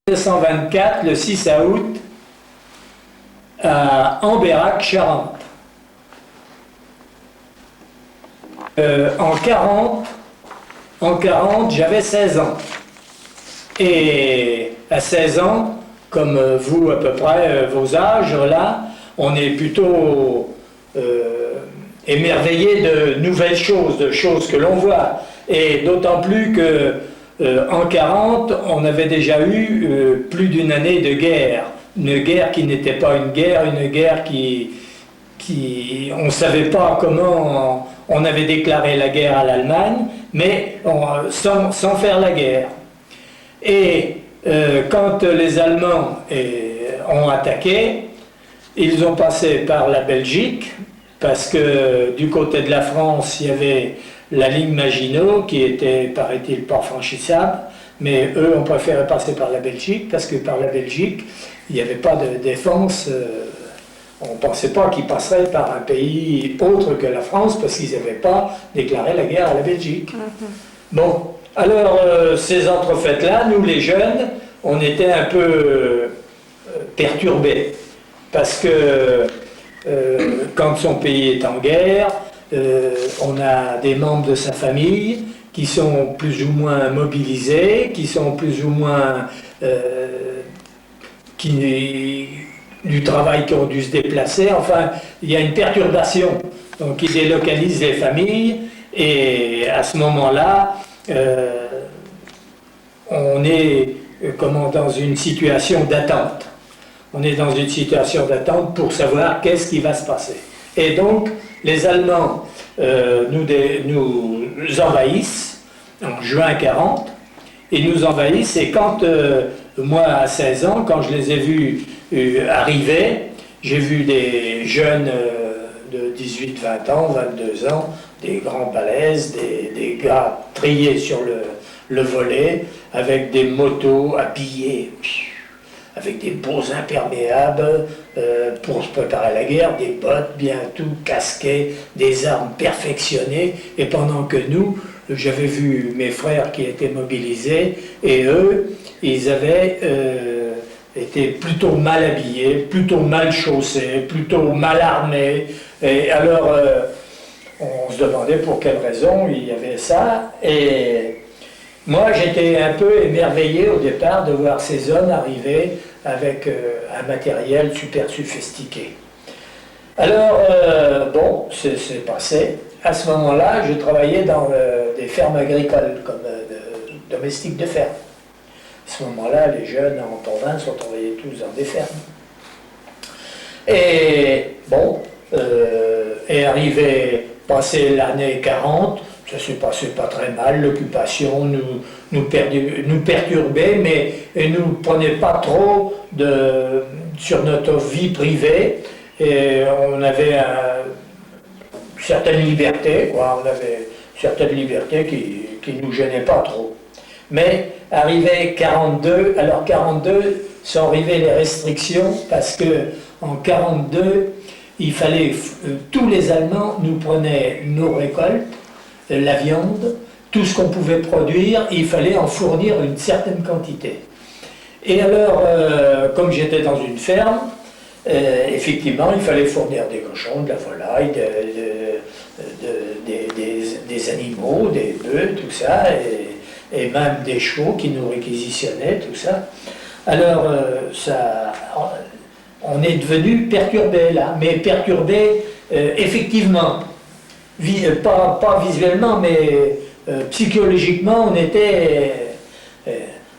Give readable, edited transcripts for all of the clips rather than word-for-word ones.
1924, le 6 août, à Ambérac, Charente. En 40, j'avais 16 ans. Et à 16 ans, comme vous à peu près, vos âges là, on est plutôt émerveillé de nouvelles choses, de choses que l'on voit. Et d'autant plus que en 40, on avait déjà eu plus d'une année de guerre. Une guerre qui n'était pas une guerre qui on ne savait pas comment on avait déclaré la guerre à l'Allemagne, mais sans faire la guerre. Et quand les Allemands ont attaqué, ils ont passé par la Belgique, parce que du côté de la France, il y avait la ligne Maginot, qui était, paraît-il, pas franchissable, mais eux ont préféré passer par la Belgique, parce que par la Belgique, il n'y avait pas de défense. On ne pensait pas qu'ils passeraient par un pays autre que la France, parce qu'ils n'avaient pas déclaré la guerre à la Belgique. Bon, alors ces entrefaites-là, nous les jeunes, on était un peu perturbés, parce que quand son pays est en guerre, on a des membres de sa famille qui sont plus ou moins mobilisés, qui sont plus ou moins du travail, qui ont dû se déplacer. Enfin, il y a une perturbation, donc qui délocalise les familles, et à ce moment-là, on est dans une situation d'attente. On est dans une situation d'attente pour savoir qu'est-ce qui va se passer. Et donc, les Allemands nous envahissent en juin 40. Ils nous envahissent, et quand, moi, à 16 ans, quand je les ai vus arriver, j'ai vu des jeunes de 18, 20 ans, 22 ans, des grands balèzes, des gars triés sur le volet, avec des motos habillés, avec des beaux imperméables pour se préparer à la guerre, des bottes bien tout casquées, des armes perfectionnées, et pendant que nous, j'avais vu mes frères qui étaient mobilisés, et eux, ils avaient été plutôt mal habillés, plutôt mal chaussés, plutôt mal armés, et alors on se demandait pour quelle raison il y avait ça, et moi, j'étais un peu émerveillé au départ de voir ces hommes arriver avec un matériel super sophistiqué. Alors, bon, c'est passé. À ce moment-là, je travaillais dans des fermes agricoles, comme domestique de ferme. À ce moment-là, les jeunes en province, on travaillait tous dans des fermes. Et bon, est arrivé, passé l'année 40, ça s'est passé pas très mal, l'occupation nous perturbait, mais ne nous prenait pas trop sur notre vie privée, et on avait certaines libertés, quoi. On avait certaines libertés qui ne nous gênaient pas trop. Mais arrivé 42, alors 42, sont arrivées les restrictions, parce que en 42, il fallait, tous les Allemands nous prenaient nos récoltes, la viande, tout ce qu'on pouvait produire, il fallait en fournir une certaine quantité. Et alors, comme j'étais dans une ferme, effectivement, il fallait fournir des cochons, de la volaille, des animaux, des bœufs, tout ça, et même des chevaux qui nous réquisitionnaient, tout ça. Alors, on est devenu perturbé là, mais perturbé effectivement. Pas visuellement, mais psychologiquement, on était...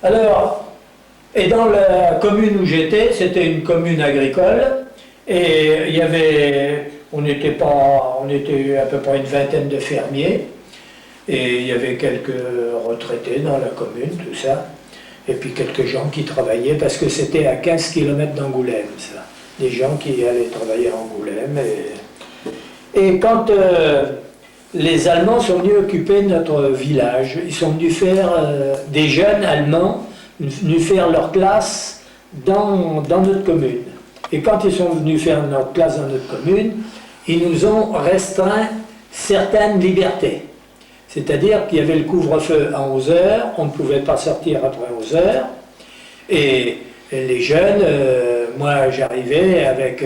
alors, et dans la commune où j'étais, c'était une commune agricole, et il y avait... On était à peu près une vingtaine de fermiers, et il y avait quelques retraités dans la commune, tout ça, et puis quelques gens qui travaillaient, parce que c'était à 15 km d'Angoulême, ça. Des gens qui allaient travailler à Angoulême, et quand les Allemands sont venus occuper notre village, ils sont venus faire, des jeunes Allemands, venus faire leur classe dans notre commune. Et quand ils sont venus faire leur classe dans notre commune, ils nous ont restreint certaines libertés. C'est-à-dire qu'il y avait le couvre-feu à 11 h, on ne pouvait pas sortir après 11 h, Et les jeunes, moi j'arrivais avec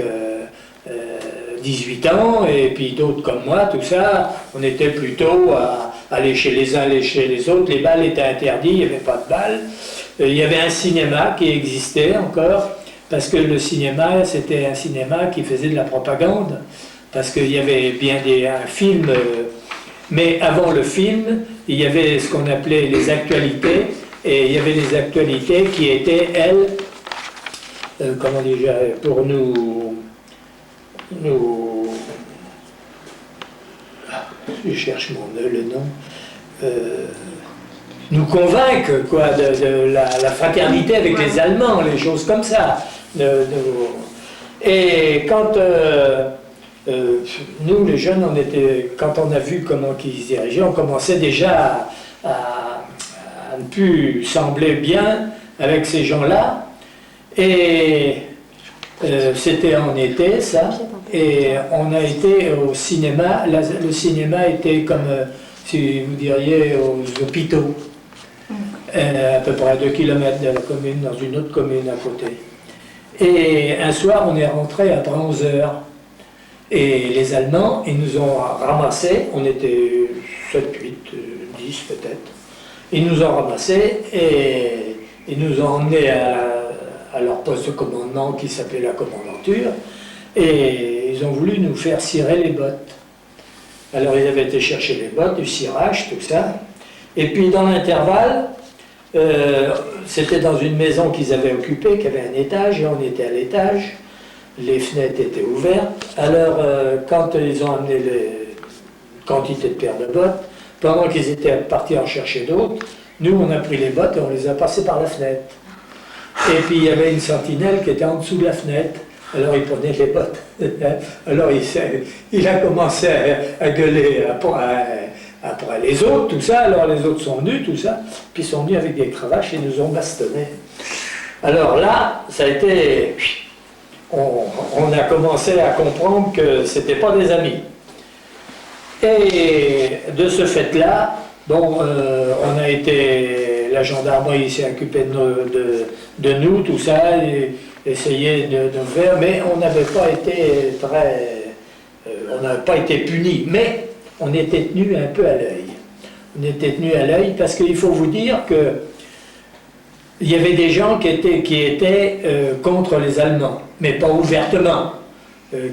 18 ans, et puis d'autres comme moi, tout ça, on était plutôt à aller chez les uns, aller chez les autres. Les bals étaient interdits, il n'y avait pas de bal. Il y avait un cinéma qui existait encore, parce que le cinéma, c'était un cinéma qui faisait de la propagande, parce qu'il y avait bien un film, mais avant le film, il y avait ce qu'on appelait les actualités, et il y avait les actualités qui étaient, elles, comment déjà, pour je cherche le nom, nous convaincre quoi, de la fraternité avec les Allemands, les choses comme ça. Et quand nous, les jeunes, quand on a vu comment ils se dirigeaient, on commençait déjà à ne plus sembler bien avec ces gens-là. Et c'était en été, ça, et on a été au cinéma. Le cinéma était comme, si vous diriez, aux hôpitaux, à peu près à 2 km de la commune, dans une autre commune à côté. Et un soir, on est rentré après 11 heures. Et les Allemands, ils nous ont ramassés, on était 7, 8, 10 peut-être. Ils nous ont ramassés et ils nous ont emmenés à leur poste de commandement qui s'appelait la commandanture, et ils ont voulu nous faire cirer les bottes. Alors ils avaient été chercher les bottes, du cirage, tout ça, et puis dans l'intervalle, c'était dans une maison qu'ils avaient occupée, qui avait un étage, et on était à l'étage, les fenêtres étaient ouvertes, alors quand ils ont amené les quantités de paires de bottes, pendant qu'ils étaient partis en chercher d'autres, nous on a pris les bottes et on les a passées par la fenêtre. Et puis il y avait une sentinelle qui était en dessous de la fenêtre. Alors il prenait les bottes. Alors il a commencé à gueuler après les autres, tout ça. Alors les autres sont venus, tout ça. Puis ils sont venus avec des cravaches et nous ont bastonné. Alors là, ça a été... On a commencé à comprendre que c'était pas des amis. Et de ce fait-là, bon, on a été... La gendarmerie s'est occupée de nous, tout ça, et essayé de faire, mais on n'avait pas été on n'avait pas été punis, mais on était tenus un peu à l'œil. On était tenus à l'œil parce qu'il faut vous dire que il y avait des gens qui étaient contre les Allemands, mais pas ouvertement,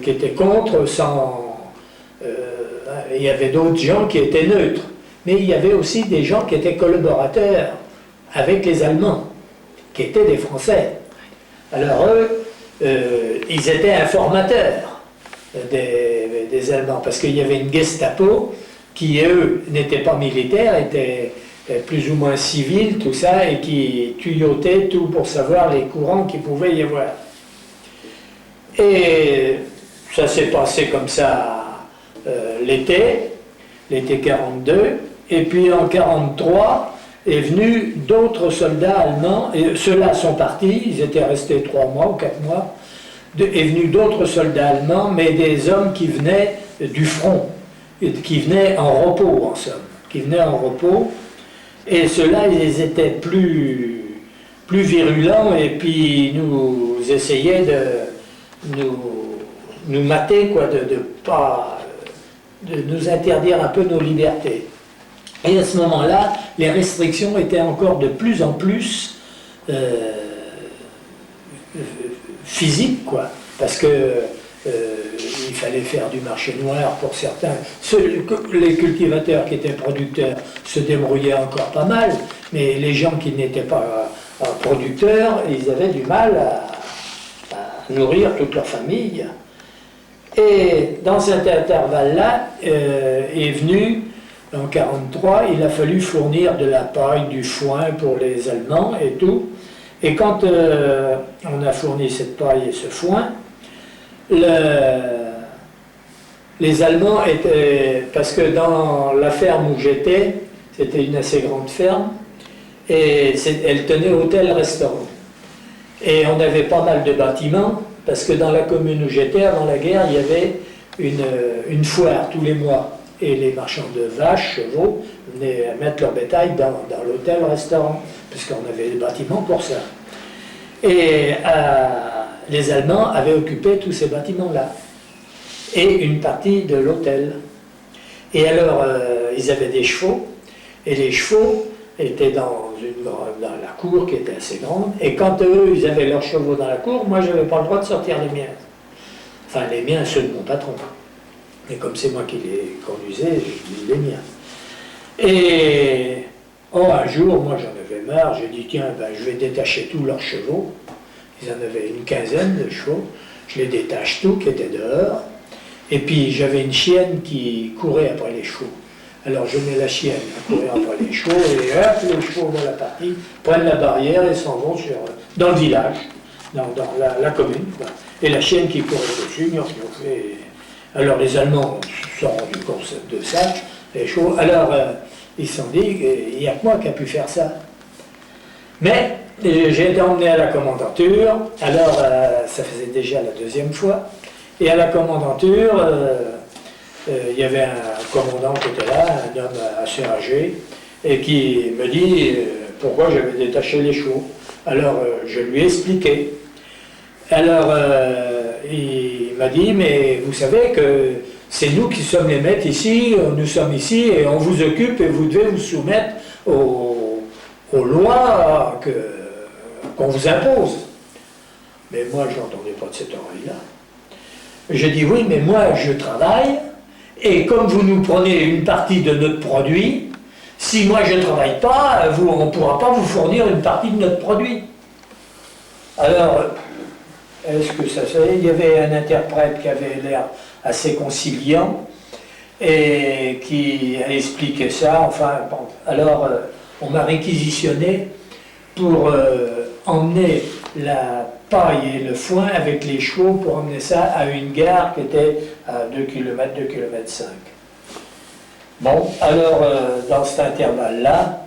qui étaient contre sans... il y avait d'autres gens qui étaient neutres, mais il y avait aussi des gens qui étaient collaborateurs avec les Allemands, qui étaient des Français. Alors eux, ils étaient informateurs des Allemands, parce qu'il y avait une Gestapo qui, eux, n'étaient pas militaires, étaient plus ou moins civils, tout ça, et qui tuyautait tout pour savoir les courants qu'il pouvait y avoir. Et ça s'est passé comme ça l'été 42, et puis en 43 est venu d'autres soldats allemands, et ceux-là sont partis, ils étaient restés 3 mois ou 4 mois, est venu d'autres soldats allemands, mais des hommes qui venaient du front, qui venaient en repos en somme, qui venaient en repos. Et ceux-là, ils étaient plus virulents, et puis nous essayaient de nous mater, quoi, de nous interdire un peu nos libertés. Et à ce moment-là, les restrictions étaient encore de plus en plus physiques, quoi, parce que il fallait faire du marché noir pour certains. Les cultivateurs qui étaient producteurs se débrouillaient encore pas mal, mais les gens qui n'étaient pas producteurs, ils avaient du mal à nourrir toute leur famille. Et dans cet intervalle-là, est venu, en 1943, il a fallu fournir de la paille, du foin pour les Allemands et tout. Et quand on a fourni cette paille et ce foin, les Allemands étaient... Parce que dans la ferme où j'étais, c'était une assez grande ferme, et elle tenait hôtel-restaurant. Et on avait pas mal de bâtiments, parce que dans la commune où j'étais, avant la guerre, il y avait une foire tous les mois. Et les marchands de vaches, chevaux, venaient mettre leur bétail dans l'hôtel-restaurant, puisqu'on avait des bâtiments pour ça. Et les Allemands avaient occupé tous ces bâtiments-là, et une partie de l'hôtel. Et alors, ils avaient des chevaux, et les chevaux étaient dans la cour qui était assez grande, et quand eux, ils avaient leurs chevaux dans la cour, moi, je n'avais pas le droit de sortir les miens. Enfin, les miens, ceux de mon patron. Mais comme c'est moi qui les conduisais, je dis les miens. Et un jour, moi, j'en avais marre, j'ai dit, tiens, ben, je vais détacher tous leurs chevaux. Ils en avaient une quinzaine de chevaux. Je les détache tous, qui étaient dehors. Et puis, j'avais une chienne qui courait après les chevaux. Alors je mets la chienne à courir après les chevaux, et hop, les chevaux dans la partie prennent la barrière et s'en vont dans le village, dans la commune. Quoi. Et la chienne qui courait dessus, alors les Allemands se sont rendus compte de ça, les chevaux. Alors ils se sont dit, il n'y a que moi qui a pu faire ça. Mais j'ai été emmené à la commandanture, alors ça faisait déjà la deuxième fois, et à la commandanture, il y avait un commandant qui était là, un homme assez âgé, et qui me dit pourquoi j'avais détaché les chevaux. Alors je lui ai expliqué. Alors il m'a dit, mais vous savez que c'est nous qui sommes les maîtres ici, nous sommes ici et on vous occupe et vous devez vous soumettre aux lois qu'on vous impose. Mais moi je n'entendais pas de cette oreille-là. J'ai dit oui, mais moi je travaille. Et comme vous nous prenez une partie de notre produit, si moi je ne travaille pas, on ne pourra pas vous fournir une partie de notre produit. Alors, est-ce que ça se fait? Il y avait un interprète qui avait l'air assez conciliant et qui a expliqué ça. Enfin, bon. Alors, on m'a réquisitionné pour emmener la paille et le foin avec les chevaux pour emmener ça à une gare qui était à 2 km, 2 km 5. Bon, alors dans cet intervalle-là,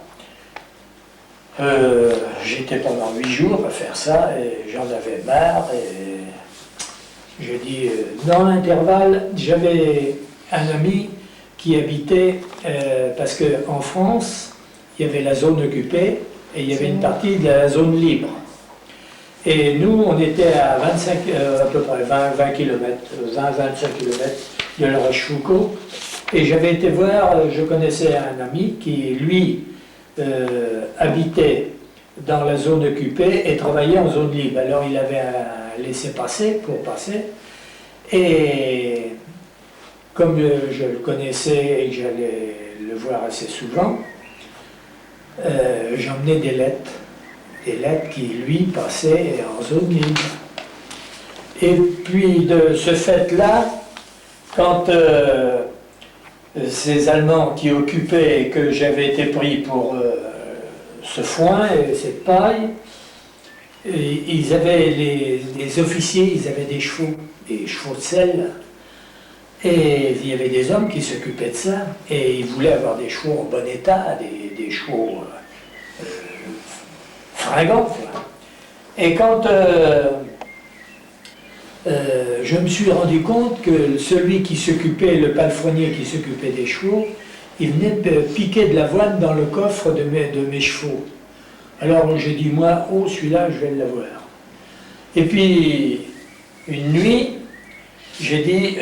j'étais pendant 8 jours à faire ça et j'en avais marre et je dis, dans l'intervalle, j'avais un ami qui habitait, parce qu'en France, il y avait la zone occupée et il y avait une partie de la zone libre. Et nous, on était à 25, à peu près 20 km, 20-25 km de la Rochefoucauld. Et j'avais été voir, je connaissais un ami qui, lui, habitait dans la zone occupée et travaillait en zone libre. Alors il avait un laissez-passer pour passer. Et comme je le connaissais et que j'allais le voir assez souvent, j'emmenais des lettres qui, lui, passaient en zone libre. Et puis, de ce fait-là, quand ces Allemands qui occupaient et que j'avais été pris pour ce foin et cette paille, ils avaient les officiers, ils avaient des chevaux de selle, et il y avait des hommes qui s'occupaient de ça, et ils voulaient avoir des chevaux en bon état, des chevaux fringants. Et quand je me suis rendu compte que celui qui s'occupait, le palefrenier qui s'occupait des chevaux, il venait de piquer de l'avoine dans le coffre de mes chevaux. Alors j'ai dit, moi, oh, celui-là, je vais l'avoir. Et puis, une nuit, j'ai dit,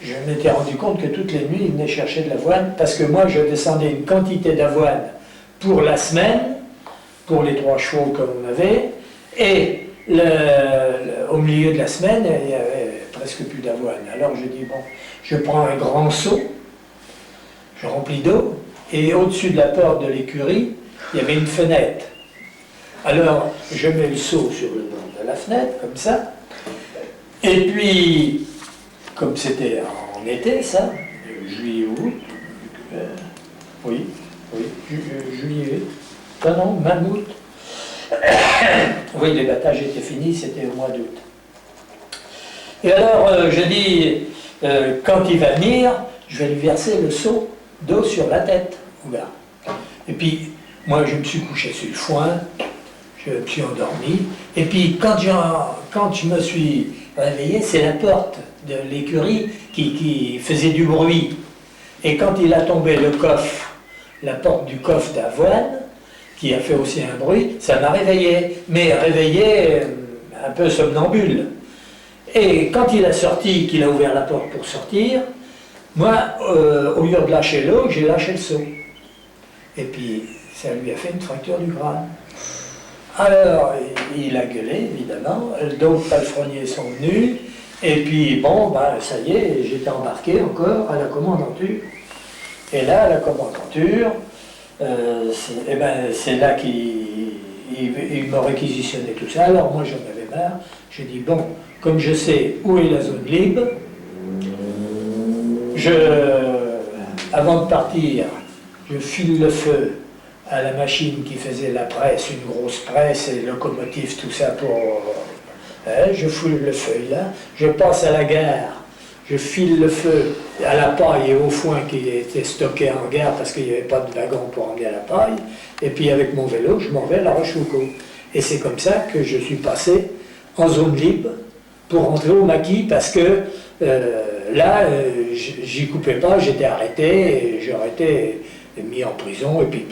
je m'étais rendu compte que toutes les nuits, il venait chercher de l'avoine, parce que moi, je descendais une quantité d'avoine pour la semaine, pour les 3 chevaux qu'on avait, et au milieu de la semaine, il n'y avait presque plus d'avoine. Alors je dis, bon, je prends un grand seau, je remplis d'eau, et au-dessus de la porte de l'écurie, il y avait une fenêtre. Alors je mets le seau sur le bord de la fenêtre, comme ça, et puis, comme c'était en été, ça, juillet, août, oui, juillet, non, même août. Oui, les battages étaient finis, c'était au mois d'août. Et alors, je dis, quand il va venir, je vais lui verser le seau d'eau sur la tête, au gars. Et puis, moi, je me suis couché sur le foin, je me suis endormi, et puis, quand je me suis réveillé, c'est la porte de l'écurie qui faisait du bruit. Et quand il a tombé le coffre, la porte du coffre d'avoine, qui a fait aussi un bruit, ça m'a réveillé, mais réveillé un peu somnambule. Et quand il a sorti, qu'il a ouvert la porte pour sortir, moi, au lieu de lâcher l'eau, j'ai lâché le seau. Et puis, ça lui a fait une fracture du crâne. Alors, il a gueulé, évidemment, d'autres palefreniers sont venus, et puis, bon, ben, ça y est, j'étais embarqué encore à la commandanture. Et là, à la commandanture, c'est là qu'il m'a réquisitionné tout ça. Alors, moi, j'en avais marre. J'ai dit, bon, comme je sais où est la zone libre, avant de partir, je file le feu à la machine qui faisait la presse, une grosse presse et locomotive, tout ça pour... je foule le feu là, je passe à la gare, je file le feu à la paille et au foin qui était stocké en gare parce qu'il n'y avait pas de wagon pour emmener à la paille, et puis avec mon vélo, je m'en vais à La Rochefoucauld. Et c'est comme ça que je suis passé en zone libre pour rentrer au maquis parce que là, j'y coupais pas, j'étais arrêté, et j'aurais été mis en prison, et puis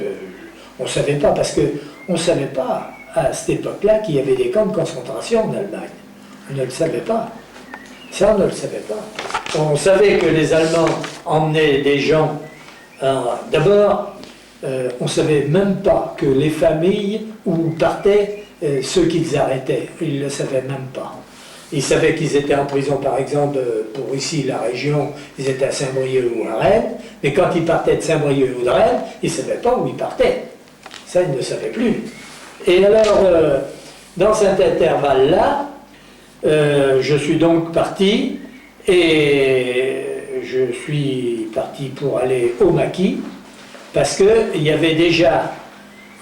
on ne savait pas, parce qu'on ne savait pas à cette époque-là qu'il y avait des camps de concentration en Allemagne. On ne le savait pas. Ça, on ne le savait pas. On savait que les Allemands emmenaient des gens. D'abord, on ne savait même pas que les familles où partaient ceux qu'ils arrêtaient. Ils ne le savaient même pas. Ils savaient qu'ils étaient en prison, par exemple, pour ici, la région, ils étaient à Saint-Brieuc ou à Rennes, mais quand ils partaient de Saint-Brieuc ou de Rennes, ils ne savaient pas où ils partaient. Ça, ils ne savaient plus. Et alors, dans cet intervalle-là, je suis donc parti, et je suis parti pour aller au maquis, parce qu'il y avait déjà,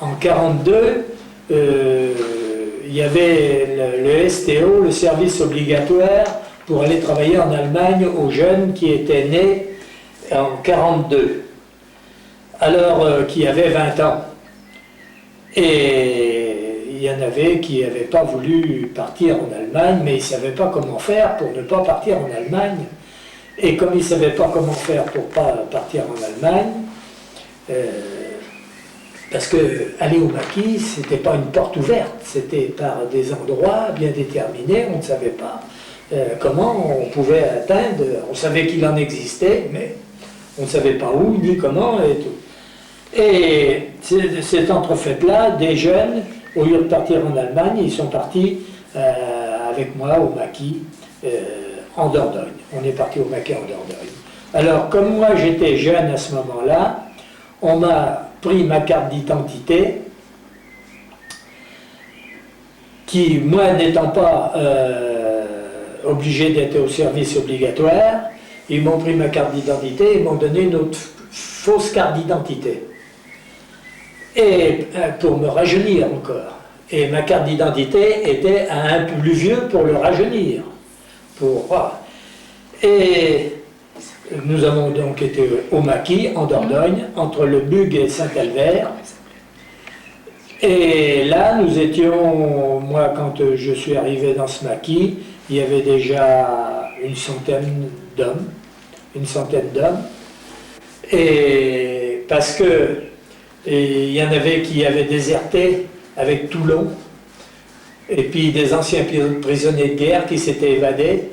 en 1942, il y avait le STO, le service obligatoire, pour aller travailler en Allemagne aux jeunes qui étaient nés en 1942, alors qui avaient 20 ans. Et il y en avait qui n'avaient pas voulu partir en Allemagne, mais ils ne savaient pas comment faire pour ne pas partir en Allemagne. Et comme ils ne savaient pas comment faire pour ne pas partir en Allemagne, parce qu'aller au maquis, ce n'était pas une porte ouverte, c'était par des endroits bien déterminés, on ne savait pas comment on pouvait atteindre, on savait qu'il en existait, mais on ne savait pas où, ni comment, et tout. Et cet entrefait-là, des jeunes, au lieu de partir en Allemagne, ils sont partis avec moi au maquis en Dordogne. On est parti au maquis en Dordogne. Alors, comme moi j'étais jeune à ce moment-là, on m'a pris ma carte d'identité, qui, moi n'étant pas obligé d'être au service obligatoire, ils m'ont pris ma carte d'identité et m'ont donné une autre fausse carte d'identité. Et pour me rajeunir encore. Et ma carte d'identité était à un plus vieux pour le rajeunir. Et nous avons donc été au maquis, en Dordogne, entre le Bug et Saint-Calvaire. Et là, nous étions, moi, quand je suis arrivé dans ce maquis, il y avait déjà une centaine d'hommes. Et parce que il y en avait qui avaient déserté avec Toulon, et puis des anciens prisonniers de guerre qui s'étaient évadés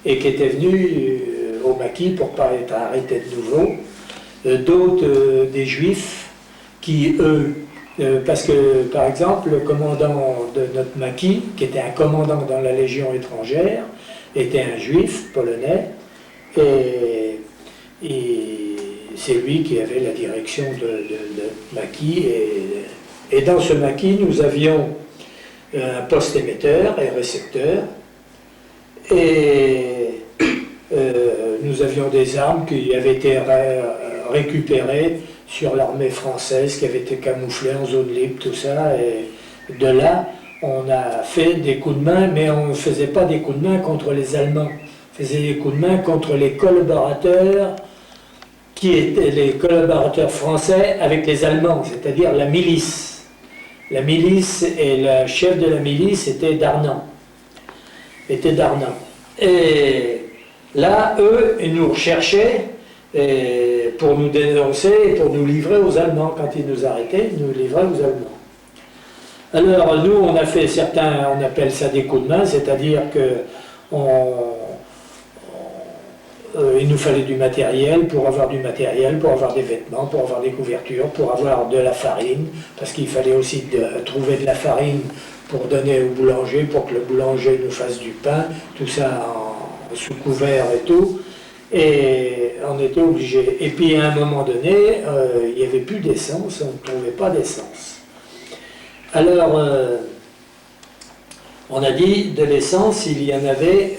et qui étaient venus au maquis pour ne pas être arrêtés de nouveau. D'autres, des juifs, qui eux, parce que par exemple le commandant de notre maquis, qui était un commandant dans la Légion étrangère, était un juif polonais, et c'est lui qui avait la direction de maquis, et dans ce maquis nous avions un poste émetteur et récepteur, et nous avions des armes qui avaient été récupérées sur l'armée française, qui avait été camouflée en zone libre, tout ça, et de là on a fait des coups de main, mais on ne faisait pas des coups de main contre les Allemands, on faisait des coups de main contre les collaborateurs, qui étaient les collaborateurs français avec les Allemands, c'est-à-dire la milice. La milice, et le chef de la milice était Darnand. Et là, eux, ils nous recherchaient, et pour nous dénoncer et pour nous livrer aux Allemands. Quand ils nous arrêtaient, ils nous livraient aux Allemands. Alors nous, on a fait certains, on appelle ça des coups de main, c'est-à-dire que il nous fallait du matériel, pour avoir du matériel, pour avoir des vêtements, pour avoir des couvertures, pour avoir de la farine, parce qu'il fallait aussi trouver de la farine pour donner au boulanger, pour que le boulanger nous fasse du pain, tout ça sous couvert et tout. Et on était obligé. Et puis à un moment donné, il n'y avait plus d'essence, on ne trouvait pas d'essence. Alors, on a dit de l'essence, il y en avait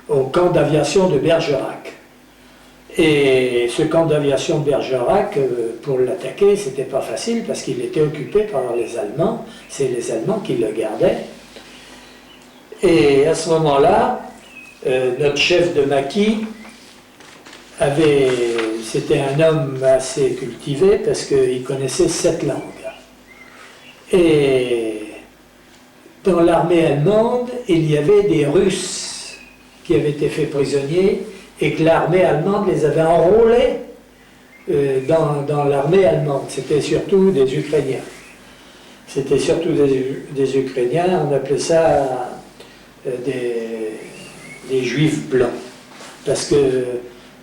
au camp d'aviation de Bergerac. Et ce camp d'aviation de Bergerac, pour l'attaquer, c'était pas facile parce qu'il était occupé par les Allemands. C'est les Allemands qui le gardaient. Et à ce moment-là, notre chef de maquis c'était un homme assez cultivé parce qu'il connaissait 7 langues. Et dans l'armée allemande, il y avait des Russes qui avaient été faits prisonniers et que l'armée allemande les avait enrôlés dans l'armée allemande. C'était surtout des Ukrainiens. C'était surtout des Ukrainiens, on appelait ça des Juifs blancs. Parce que,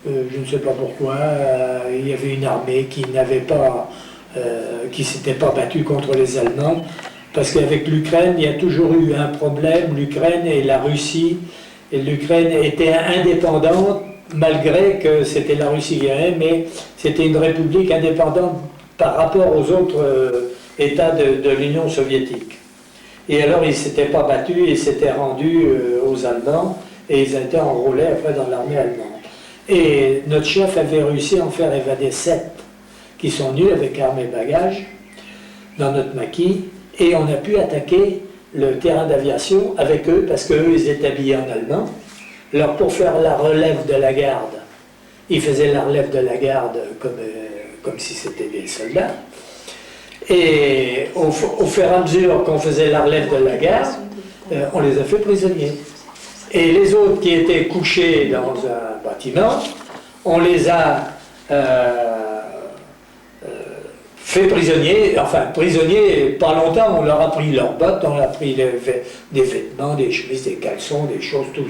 je ne sais pas pourquoi, il y avait une armée qui s'était pas battue contre les Allemands. Parce qu'avec l'Ukraine, il y a toujours eu un problème, l'Ukraine et la Russie. Et l'Ukraine était indépendante, malgré que c'était la Russie qui gagnait, mais c'était une république indépendante par rapport aux autres États de l'Union soviétique. Et alors ils ne s'étaient pas battus, ils s'étaient rendus aux Allemands, et ils ont été enrôlés après dans l'armée allemande. Et notre chef avait réussi à en faire évader 7 qui sont venus avec armes et bagages dans notre maquis, et on a pu attaquer le terrain d'aviation avec eux, parce qu'eux, ils étaient habillés en allemand. Alors, pour faire la relève de la garde, ils faisaient la relève de la garde comme si c'était des soldats. Et au fur et à mesure qu'on faisait la relève de la garde, on les a fait prisonniers. Et les autres qui étaient couchés dans un bâtiment, on les a fait prisonniers, pas longtemps, on leur a pris leurs bottes, on leur a pris des vêtements, des chemises, des caleçons, des choses, tout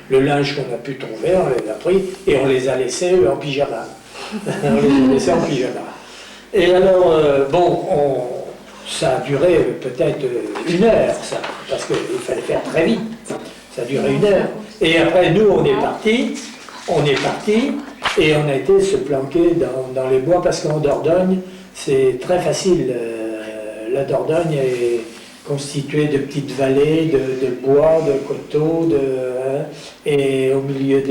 le linge qu'on a pu trouver, on les a pris et on les a laissés en pyjama. On les a laissés en pyjama. Et alors, ça a duré peut-être 1 heure, ça, parce qu'il fallait faire très vite. Ça a duré 1 heure. Et après, nous, on est partis, et on a été se planquer dans les bois, parce qu'en Dordogne, c'est très facile. La Dordogne est constituée de petites vallées, de bois, de coteaux, et au milieu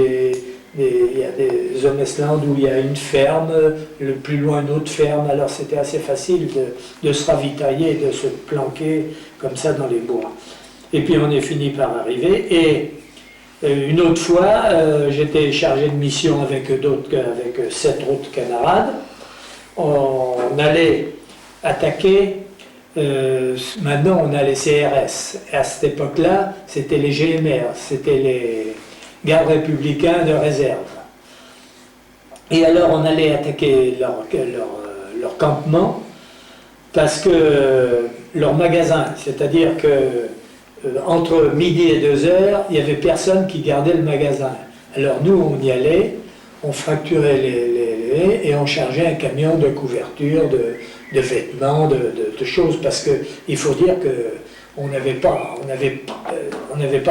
il y a des Omesland où il y a une ferme, le plus loin une autre ferme, alors c'était assez facile de se ravitailler, de se planquer comme ça dans les bois. Et puis on est fini par arriver, et une autre fois, j'étais chargé de mission avec 7 autres camarades. On allait attaquer, maintenant on a les CRS, à cette époque-là c'était les GMR, c'était les gardes républicains de réserve. Et alors on allait attaquer leur campement, parce que leur magasin, c'est-à-dire que entre midi et 2 heures, il n'y avait personne qui gardait le magasin. Alors nous on y allait, on fracturait et on chargeait un camion de couverture, de vêtements, de choses, parce qu'il faut dire qu'on n'avait pas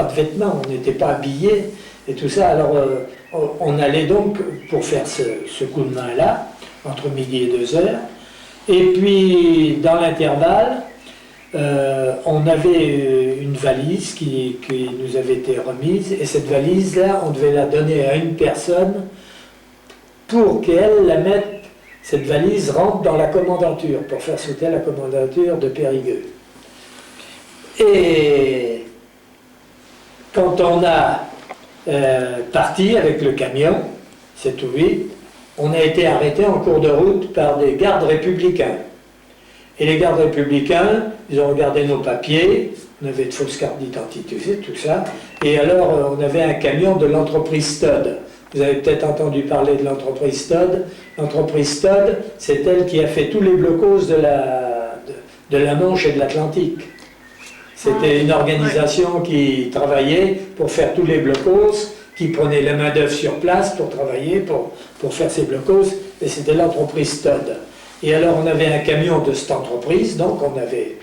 de vêtements, on n'était pas habillés et tout ça. Alors on allait donc pour faire ce coup de main-là, entre midi et 2 heures, et puis dans l'intervalle, on avait une valise qui nous avait été remise, et cette valise-là, on devait la donner à une personne pour qu'elle cette valise rentre dans la commandanture, pour faire sauter la commandanture de Périgueux. Et quand on a parti avec le camion, 7 ou 8, on a été arrêté en cours de route par des gardes républicains. Et les gardes républicains, ils ont regardé nos papiers, on avait de fausses cartes d'identité, tout ça, et alors on avait un camion de l'entreprise Todd. Vous avez peut-être entendu parler de l'entreprise Todd. L'entreprise Todd, c'est elle qui a fait tous les blocos de la Manche et de l'Atlantique. C'était une organisation qui travaillait pour faire tous les blocos, qui prenait la main-d'œuvre sur place pour travailler, pour faire ces blocos, et c'était l'entreprise Todd. Et alors on avait un camion de cette entreprise, donc on avait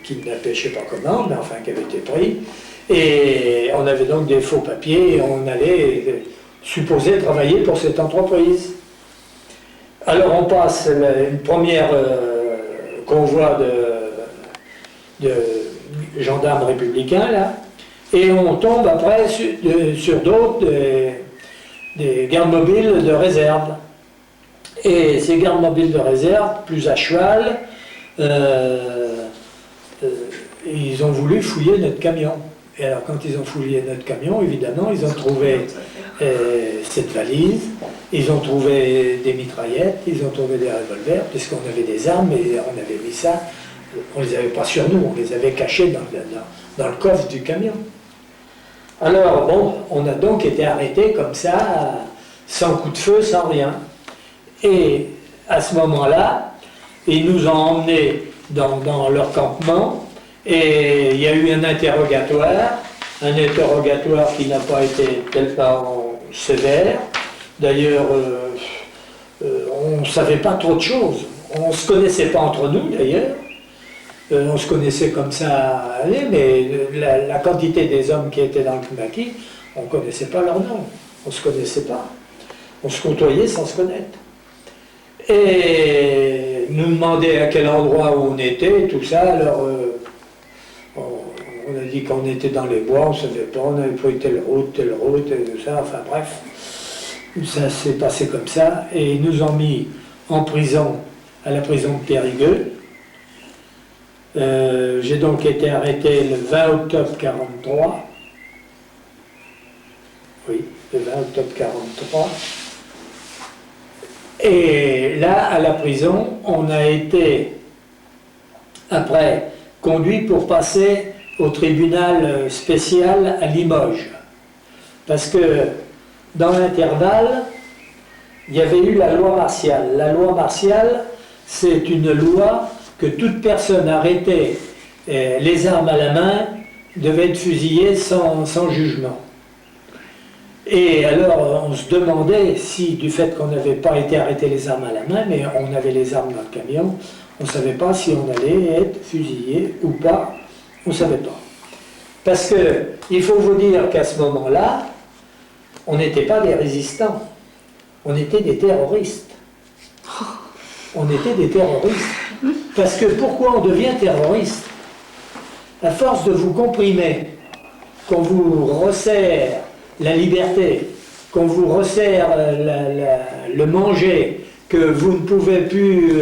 kidnappé, je ne sais pas comment, mais enfin qui avait été pris, et on avait donc des faux papiers, et on allait supposer travailler pour cette entreprise. Alors on passe une première convoi de gendarmes républicains, là, et on tombe après sur d'autres, des gardes mobiles de réserve. Et ces gardes mobiles de réserve, plus à cheval, ils ont voulu fouiller notre camion. Et alors quand ils ont fouillé notre camion, évidemment, ils ont trouvé cette valise, ils ont trouvé des mitraillettes, ils ont trouvé des revolvers, puisqu'on avait des armes, et on avait mis ça, on ne les avait pas sur nous, on les avait cachés dans le coffre du camion. Alors bon, on a donc été arrêtés comme ça, sans coup de feu, sans rien. Et à ce moment-là, ils nous ont emmenés dans leur campement, et il y a eu un interrogatoire qui n'a pas été tellement sévère. D'ailleurs, on ne savait pas trop de choses. On ne se connaissait pas entre nous, d'ailleurs. On se connaissait comme ça, mais la quantité des hommes qui étaient dans le maquis, on ne connaissait pas leur nom. On ne se connaissait pas. On se côtoyait sans se connaître. Et nous demandaient à quel endroit où on était, tout ça. Alors, on a dit qu'on était dans les bois, on ne savait pas, on avait pris telle route, et tout ça. Enfin bref, ça s'est passé comme ça. Et ils nous ont mis en prison, à la prison de Périgueux. J'ai donc été arrêté le 20 octobre 1943. Oui, le 20 octobre 1943. Et là, à la prison, on a été, après, conduit pour passer au tribunal spécial à Limoges. Parce que, dans l'intervalle, il y avait eu la loi martiale. La loi martiale, c'est une loi que toute personne arrêtée, les armes à la main, devait être fusillée sans jugement. Et alors, on se demandait si, du fait qu'on n'avait pas été arrêté les armes à la main, mais on avait les armes dans le camion, on ne savait pas si on allait être fusillé ou pas, on ne savait pas. Parce que, il faut vous dire qu'à ce moment-là, on n'était pas des résistants, on était des terroristes. On était des terroristes. Parce que pourquoi on devient terroriste? À force de vous comprimer, qu'on vous resserre la liberté, qu'on vous resserre le manger, que vous ne pouvez plus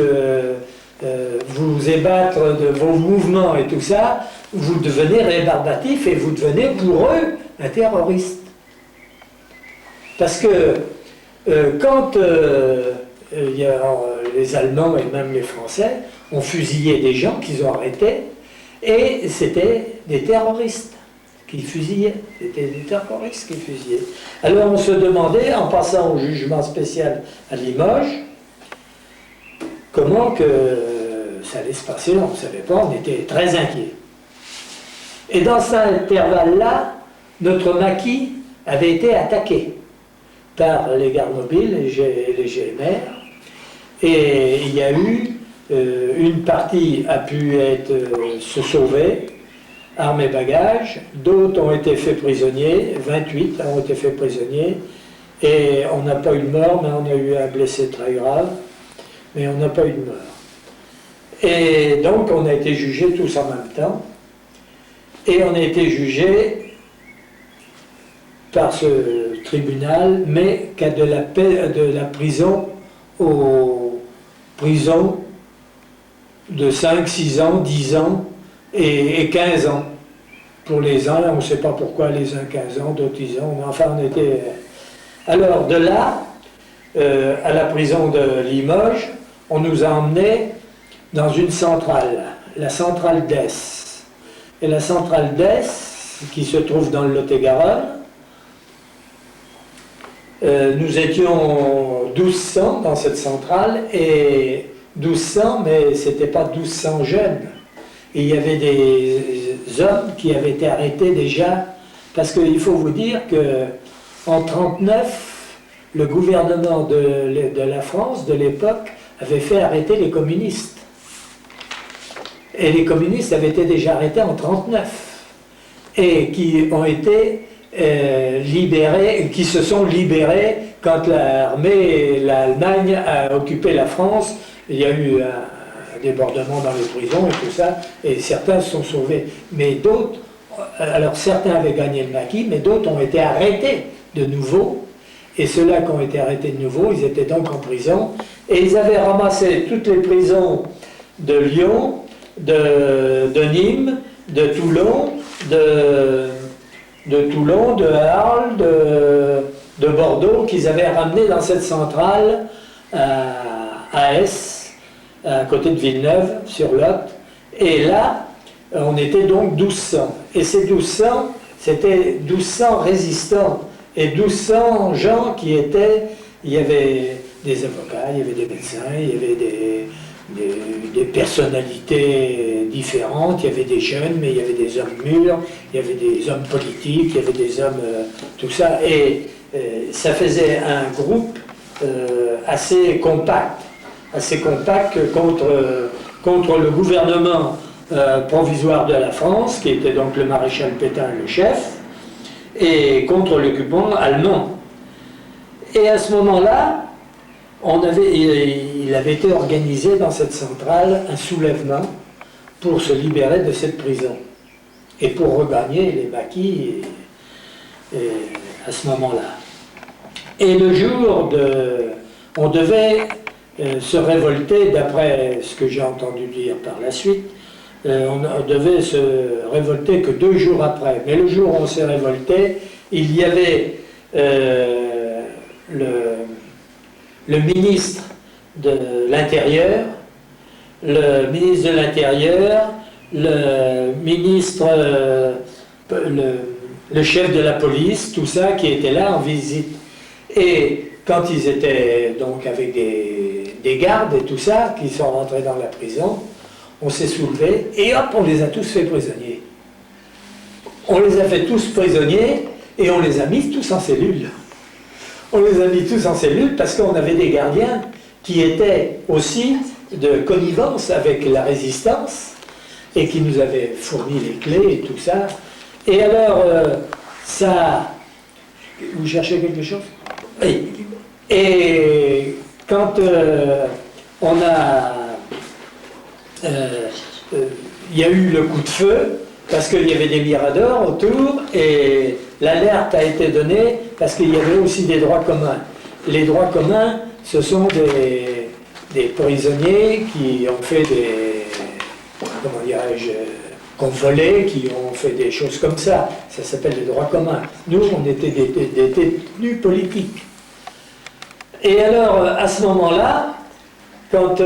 vous ébattre de vos mouvements et tout ça, vous devenez rébarbatif et vous devenez pour eux un terroriste. Parce que quand les Allemands et même les Français ont fusillé des gens qu'ils ont arrêtés, et c'était des terroristes qui fusillaient, c'était des terroristes qui fusillaient. Alors on se demandait, en passant au jugement spécial à Limoges, comment que ça allait se passer, on ne savait pas, on était très inquiets. Et dans cet intervalle-là, notre maquis avait été attaqué par les gardes mobiles, les GMR, et il y a eu, une partie a pu se sauver, armes et bagages, d'autres ont été faits prisonniers, 28 ont été faits prisonniers, et on n'a pas eu de mort, mais on a eu un blessé très grave, mais on n'a pas eu de mort. Et donc on a été jugés tous en même temps, et on a été jugés par ce tribunal, mais qu'à de la prison aux prisons de 5, 6 ans, 10 ans et 15 ans. Pour les uns, on ne sait pas pourquoi les uns 15 ans, d'autres 10 ans, mais enfin on était... Alors de là, à la prison de Limoges, on nous a emmenés dans une centrale, la centrale d'Ess. Et la centrale d'Ess, qui se trouve dans le Lot-et-Garonne, nous étions 1200 dans cette centrale, et 1200, mais ce n'était pas 1200 jeunes. Il y avait des hommes qui avaient été arrêtés déjà, parce qu'il faut vous dire qu'en 1939, le gouvernement de la France de l'époque avait fait arrêter les communistes. Et les communistes avaient été déjà arrêtés en 1939, et qui ont été libérés, qui se sont libérés quand l'armée, l'Allemagne a occupé la France. Il y a eu un débordement dans les prisons et tout ça, et certains se sont sauvés. Mais d'autres, alors certains avaient gagné le maquis, mais d'autres ont été arrêtés de nouveau, et ceux-là qui ont été arrêtés de nouveau, ils étaient donc en prison, et ils avaient ramassé toutes les prisons de Lyon, de Nîmes, de Toulon, de Arles, de Bordeaux, qu'ils avaient ramené dans cette centrale à Aix, à côté de Villeneuve, sur Lot. Et là, on était donc 1200. Et ces 1200, c'était 1200 résistants et 1200 gens qui étaient... Il y avait des avocats, il y avait des médecins, il y avait des personnalités différentes, il y avait des jeunes, mais il y avait des hommes mûrs, il y avait des hommes politiques, il y avait des hommes... tout ça. Et ça faisait un groupe assez compact contre le gouvernement provisoire de la France, qui était donc le maréchal Pétain le chef, et contre l'occupant allemand. Et à ce moment-là, il avait été organisé dans cette centrale un soulèvement pour se libérer de cette prison et pour regagner les maquis à ce moment-là. Et le jour on devait se révolter, d'après ce que j'ai entendu dire par la suite, on devait se révolter que 2 jours après. Mais le jour où on s'est révolté, il y avait le ministre de l'Intérieur, le ministre de l'Intérieur, le ministre, le chef de la police, tout ça qui était là en visite. Et quand ils étaient donc avec des gardes et tout ça, qui sont rentrés dans la prison, on s'est soulevés et hop, on les a tous fait prisonniers. On les a fait tous prisonniers et on les a mis tous en cellule. On les a mis tous en cellule parce qu'on avait des gardiens qui étaient aussi de connivence avec la résistance et qui nous avaient fourni les clés et tout ça. Et alors, ça... Vous cherchez quelque chose? Oui. Et quand on a... il y a eu le coup de feu, parce qu'il y avait des miradors autour, et l'alerte a été donnée parce qu'il y avait aussi des droits communs. Les droits communs, ce sont des prisonniers qui ont fait comment dirais-je, qu'on volait, qui ont fait des choses comme ça. Ça s'appelle les droits communs. Nous, on était des détenus politiques. Et alors, à ce moment-là, quand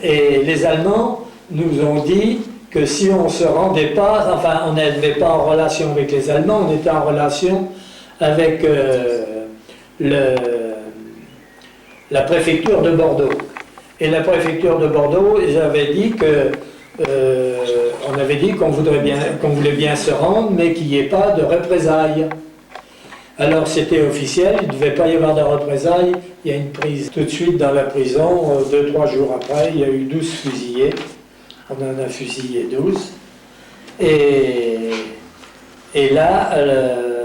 et les Allemands nous ont dit que si on ne se rendait pas, enfin on n'était pas en relation avec les Allemands, on était en relation avec la préfecture de Bordeaux. Et la préfecture de Bordeaux, ils avaient dit que on avait dit qu'on voulait bien se rendre, mais qu'il n'y ait pas de représailles. Alors c'était officiel, il ne devait pas y avoir de représailles. Il y a une prise tout de suite dans la prison. 2-3 jours après, il y a eu 12 fusillés. On en a fusillé 12. Et là,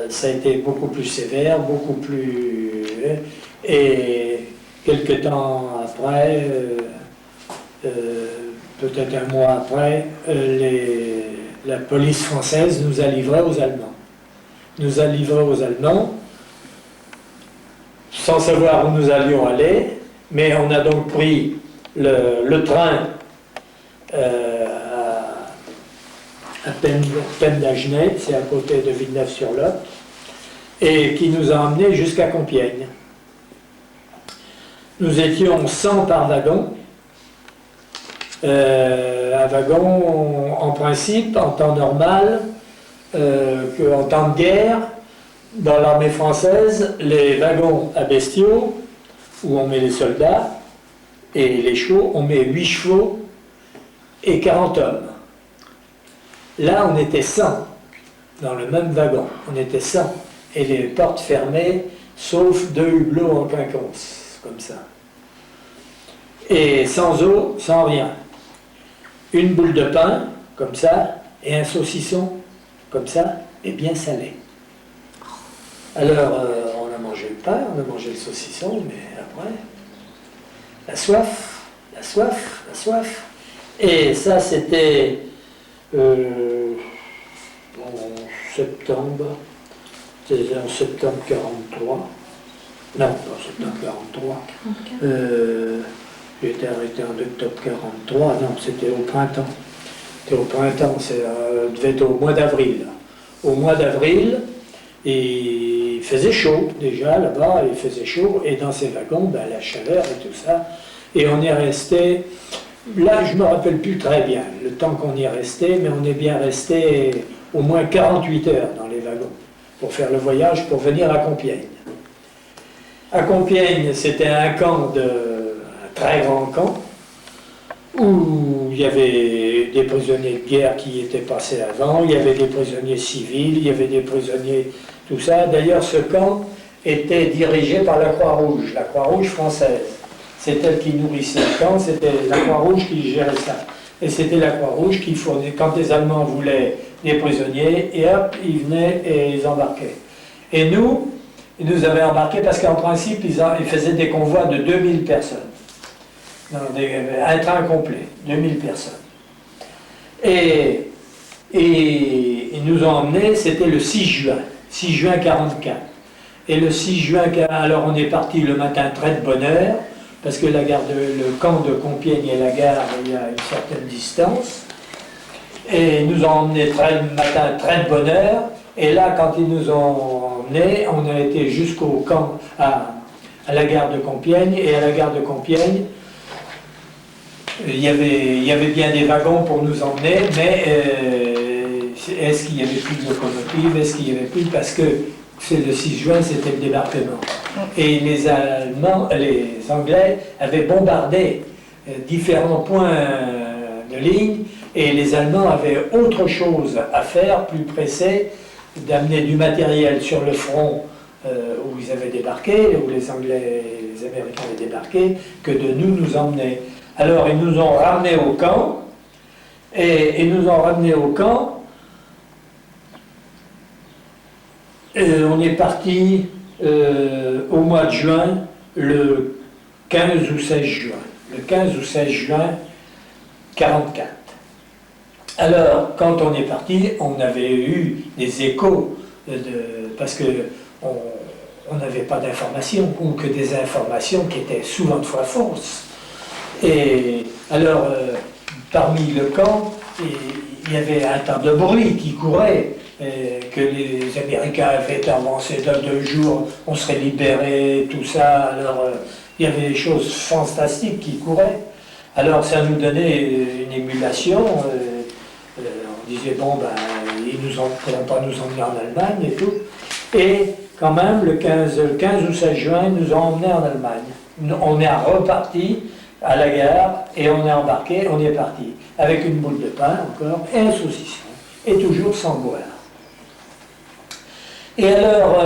ça a été beaucoup plus sévère, beaucoup plus... Et quelque temps après, peut-être un mois après, la police française nous a livrés aux Allemands. Nous a livrés aux Allemands, sans savoir où nous allions aller, mais on a donc pris le train à Pendagenet, c'est à côté de Villeneuve-sur-Lot, et qui nous a emmenés jusqu'à Compiègne. Nous étions 100 par wagon. Un wagon, en principe, en temps normal, qu'en temps de guerre, dans l'armée française, les wagons à bestiaux, où on met les soldats, et les chevaux, on met 8 chevaux et 40 hommes. Là, on était 100 dans le même wagon. On était 100. Et les portes fermées, sauf 2 hublots en quinconce, comme ça. Et sans eau, sans rien. Une boule de pain, comme ça, et un saucisson, comme ça, et bien salé. Alors, on a mangé le pain, on a mangé le saucisson, mais après, la soif, la soif, la soif. Et ça, c'était en septembre, c'était en septembre 43. Non, en septembre 43. J'ai été arrêté en octobre 43. Non, c'était au printemps. C'était au printemps, devait être au mois d'avril. Au mois d'avril, il faisait chaud déjà là-bas, il faisait chaud, et dans ces wagons, ben, la chaleur et tout ça. Et on est resté, là je ne me rappelle plus très bien le temps qu'on y est resté, mais on est bien resté au moins 48 heures dans les wagons pour faire le voyage, pour venir à Compiègne. À Compiègne, c'était un très grand camp, où il y avait des prisonniers de guerre qui étaient passés avant, il y avait des prisonniers civils, il y avait des prisonniers, tout ça. D'ailleurs, ce camp était dirigé par la Croix-Rouge, la Croix-Rouge française. C'est elle qui nourrissait le camp, c'était la Croix-Rouge qui gérait ça. Et c'était la Croix-Rouge qui fournait, quand les Allemands voulaient des prisonniers, et hop, ils venaient et ils embarquaient. Et nous, ils nous avaient embarqués parce qu'en principe, ils faisaient des convois de 2000 personnes. Un train complet, 2000 personnes. Et ils nous ont emmenés, c'était le 6 juin 44. Et le 6 juin, alors on est parti le matin très de bonne heure, parce que le camp de Compiègne et la gare, il y a une certaine distance. Et ils nous ont emmenés le matin très de bonne heure. Et là, quand ils nous ont emmenés, on a été jusqu'au camp, à la gare de Compiègne. Et à la gare de Compiègne, il y avait bien des wagons pour nous emmener, mais est-ce qu'il y avait plus de locomotives, est-ce qu'il y avait plus, parce que c'est le 6 juin, c'était le débarquement. Et les Anglais avaient bombardé différents points de ligne, et les Allemands avaient autre chose à faire, plus pressé, d'amener du matériel sur le front où ils avaient débarqué, où les Américains avaient débarqué, que de nous emmener. Alors ils nous ont ramenés au camp, et ils nous ont ramenés au camp. On est parti au mois de juin, le 15 ou 16 juin. Le 15 ou 16 juin 44. Alors, quand on est parti, on avait eu des échos, parce qu'on n'avait pas d'informations, ou que des informations qui étaient souvent de fois fausses. Et alors, parmi le camp, il y avait un tas de bruit qui courait, que les Américains avaient avancé dans 2 jours, on serait libérés, tout ça. Alors, il y avait des choses fantastiques qui couraient. Alors, ça nous donnait une émulation. On disait, bon, ben, ils ne pourront pas nous emmener en Allemagne et tout. Et quand même, le 15 ou 16 juin, ils nous ont emmenés en Allemagne. On est reparti à la gare, et on est embarqué, on est parti, avec une boule de pain encore, et un saucisson, et toujours sans boire. Et alors,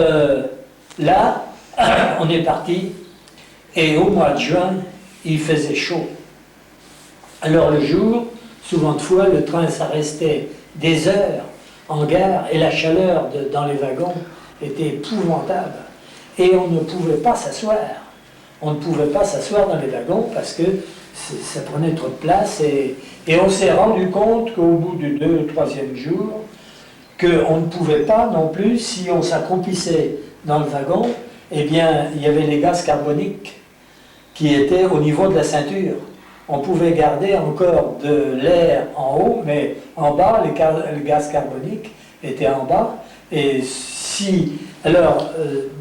là, on est parti, et au mois de juin, il faisait chaud. Alors le jour, souvent de fois, le train, ça restait des heures en gare, et la chaleur dans les wagons était épouvantable. Et on ne pouvait pas s'asseoir. On ne pouvait pas s'asseoir dans les wagons parce que ça prenait trop de place. Et on s'est rendu compte qu'au bout du 2e ou 3e jour, qu'on ne pouvait pas non plus, si on s'accroupissait dans le wagon, eh bien, il y avait les gaz carboniques qui étaient au niveau de la ceinture. On pouvait garder encore de l'air en haut, mais en bas, les gaz carboniques étaient en bas. Et si... Alors,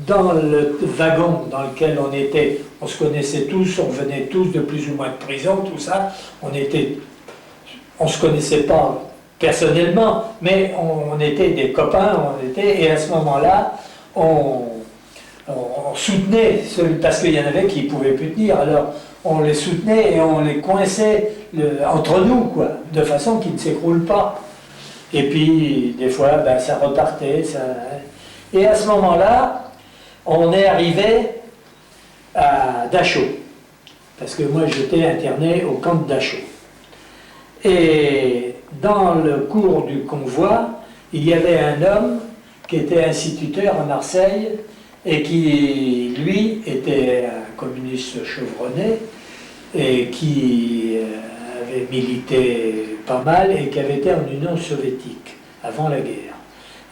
dans le wagon dans lequel on était, on se connaissait tous, on venait tous de plus ou moins de prison, tout ça. On ne se connaissait pas personnellement, mais on était des copains, et à ce moment-là, on, on soutenait, parce qu'il y en avait qui ne pouvaient plus tenir, alors on les soutenait et on les coinçait entre nous, quoi, de façon qu'ils ne s'écroulent pas. Et puis, des fois, ben, ça repartait. Et à ce moment-là, on est arrivé à Dachau, parce que moi j'étais interné au camp de Dachau. Et dans le cours du convoi, il y avait un homme qui était instituteur à Marseille et qui, lui, était un communiste chevronné et qui avait milité pas mal et qui avait été en Union soviétique avant la guerre.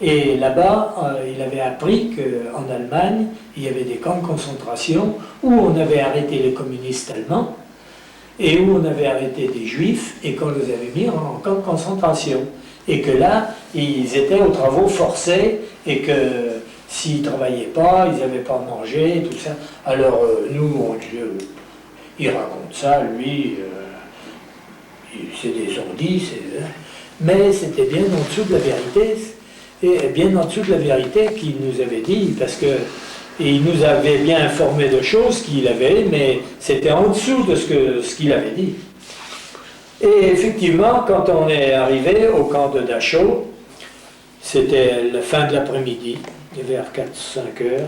Et là-bas, il avait appris qu'en Allemagne, il y avait des camps de concentration où on avait arrêté les communistes allemands et où on avait arrêté des juifs et qu'on les avait mis en camp de concentration. Et que là, ils étaient aux travaux forcés et que s'ils ne travaillaient pas, ils n'avaient pas mangé, tout ça. Alors nous, il raconte ça, lui, c'est des ondits, mais c'était bien en dessous de la vérité. Et bien en dessous de la vérité qu'il nous avait dit, parce qu'il nous avait bien informé de choses qu'il avait, mais c'était en dessous de ce qu'il avait dit. Et effectivement, quand on est arrivé au camp de Dachau, c'était la fin de l'après-midi, vers 4-5 heures,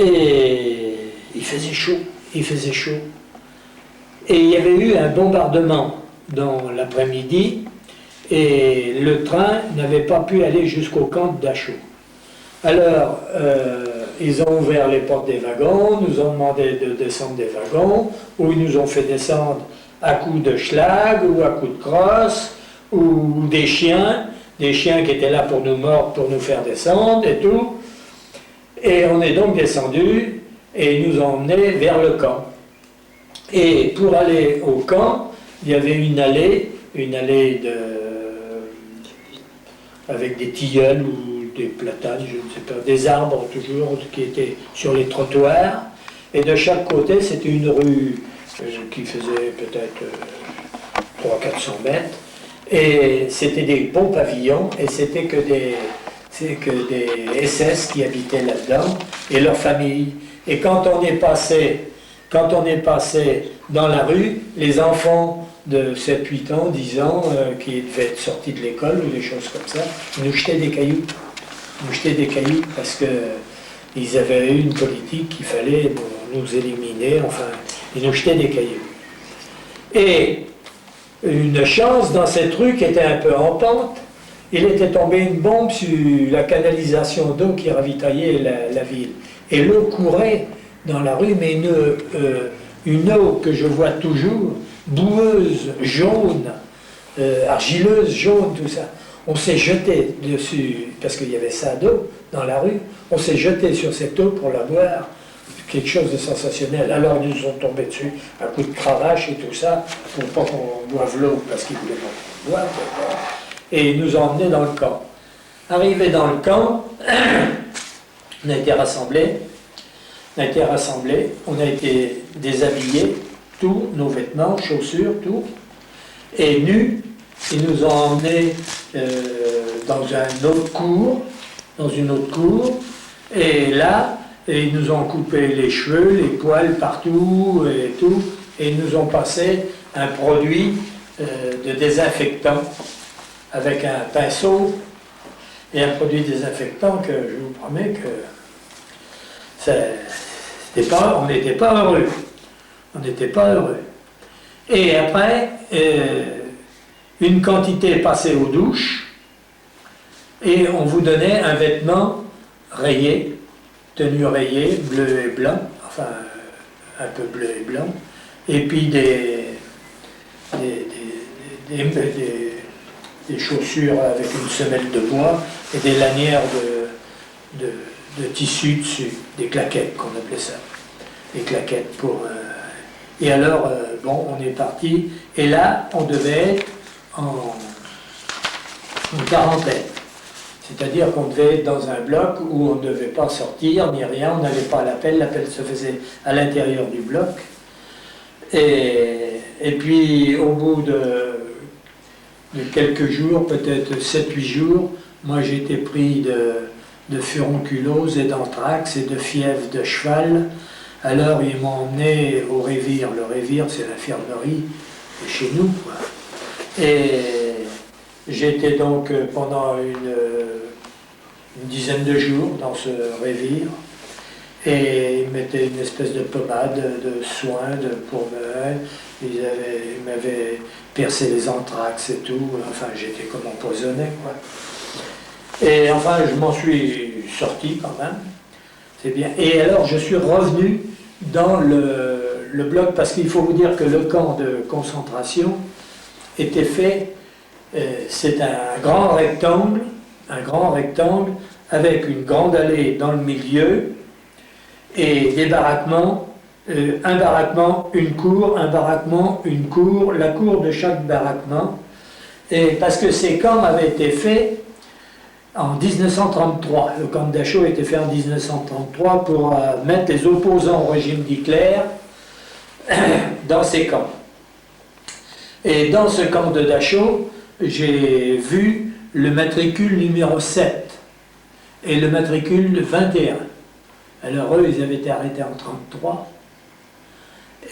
et il faisait chaud, Et il y avait eu un bombardement dans l'après-midi, et le train n'avait pas pu aller jusqu'au camp de Dachau. Alors, ils ont ouvert les portes des wagons, nous ont demandé de descendre des wagons, où ils nous ont fait descendre à coups de schlag, ou à coups de crosse, ou des chiens qui étaient là pour nous mordre, pour nous faire descendre et tout. Et on est donc descendu, et ils nous ont emmenés vers le camp. Et pour aller au camp, il y avait une allée avec des tilleuls ou des platanes, je ne sais pas, des arbres toujours qui étaient sur les trottoirs. Et de chaque côté, c'était une rue qui faisait peut-être 300-400 mètres. Et c'était des bons pavillons, et c'était que des SS qui habitaient là-dedans, et leurs familles. Et quand on est passé dans la rue, les enfants de 7-8 ans, 10 ans, qui devaient être sortis de l'école ou des choses comme ça, nous jetaient des cailloux. Parce qu'ils avaient eu une politique qu'il fallait nous éliminer, enfin, ils nous jetaient des cailloux. Et une chance dans cette rue qui était un peu en pente, il était tombé une bombe sur la canalisation d'eau qui ravitaillait la ville. Et l'eau courait dans la rue, mais une eau que je vois toujours, boueuse, jaune, argileuse, jaune, tout ça. On s'est jeté dessus, parce qu'il y avait ça d'eau dans la rue, on s'est jeté sur cette eau pour la boire, quelque chose de sensationnel. Alors ils nous sont tombés dessus, à coups de cravache et tout ça, pour pas qu'on boive l'eau, parce qu'ils voulaient pas qu'on boive, et ils nous ont emmenés dans le camp. Arrivés dans le camp, on a été rassemblés, on a été déshabillés, tous nos vêtements, chaussures, tout, et nus. Ils nous ont emmenés dans une autre cour, et là, ils nous ont coupé les cheveux, les poils partout, et tout, et ils nous ont passé un produit de désinfectant, avec un pinceau, et un produit désinfectant que je vous promets que on n'était pas heureux. Et après, une quantité passée aux douches, et on vous donnait un vêtement rayé, tenue rayée, bleu et blanc, enfin un peu bleu et blanc, et puis des chaussures avec une semelle de bois et des lanières de tissu dessus, des claquettes qu'on appelait ça, des claquettes pour... Et alors, bon, on est parti, et là, on devait être en quarantaine. C'est-à-dire qu'on devait être dans un bloc où on ne devait pas sortir, ni rien, on n'avait pas l'appel se faisait à l'intérieur du bloc. Et puis, au bout de quelques jours, peut-être 7-8 jours, moi j'ai été pris de furonculose et d'anthrax et de fièvre de cheval. Alors ils m'ont emmené au Révire. Le Révire, c'est l'infirmerie chez nous, quoi. Et j'étais donc pendant une dizaine de jours dans ce Révire. Et ils mettaient une espèce de pommade, de soins pour me... Ils m'avaient percé les anthrax et tout. Enfin, j'étais comme empoisonné, quoi. Et enfin, je m'en suis sorti quand même. C'est bien. Et alors, je suis revenu dans le bloc, parce qu'il faut vous dire que le camp de concentration était fait, c'est un grand rectangle avec une grande allée dans le milieu et des baraquements, un baraquement, une cour, un baraquement, une cour, la cour de chaque baraquement. Et parce que ces camps avaient été faits en 1933. Le camp de Dachau a été fait en 1933 pour mettre les opposants au régime d'Hitler dans ces camps. Et dans ce camp de Dachau, j'ai vu le matricule numéro 7 et le matricule 21. Alors eux, ils avaient été arrêtés en 1933.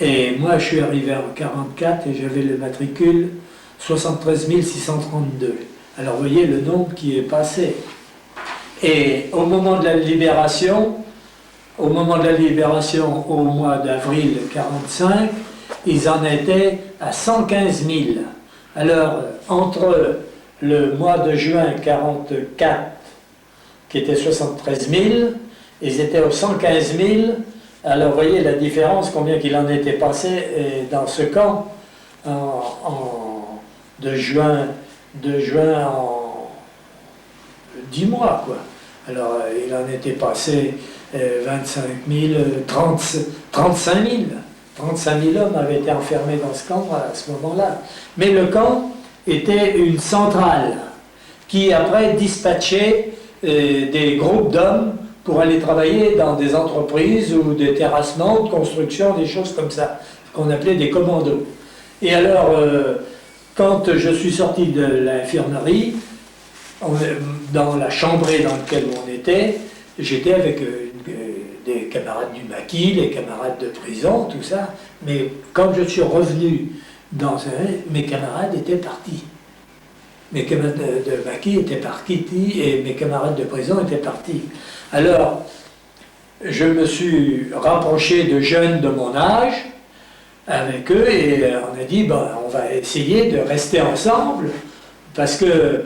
Et moi, je suis arrivé en 1944 et j'avais le matricule 73 632. Alors vous voyez le nombre qui est passé. Et au moment de la libération, au mois d'avril 1945, ils en étaient à 115 000. Alors, entre le mois de juin 1944, qui était 73 000, ils étaient aux 115 000. Alors, vous voyez la différence, combien qu'il en était passé dans ce camp de juin en 10 mois, quoi. Alors, il en était passé 25 000, 35 000. 35 000 hommes avaient été enfermés dans ce camp à ce moment-là. Mais le camp était une centrale qui, après, dispatchait des groupes d'hommes pour aller travailler dans des entreprises ou des terrassements, de construction, des choses comme ça, qu'on appelait des commandos. Et alors, quand je suis sorti de l'infirmerie, dans la chambrée dans laquelle on était, j'étais avec des camarades du maquis, des camarades de prison, tout ça. Mais quand je suis revenu mes camarades étaient partis. Mes camarades de maquis étaient partis et mes camarades de prison étaient partis. Alors, je me suis rapproché de jeunes de mon âge avec eux et on a dit, ben, on va essayer de rester ensemble parce que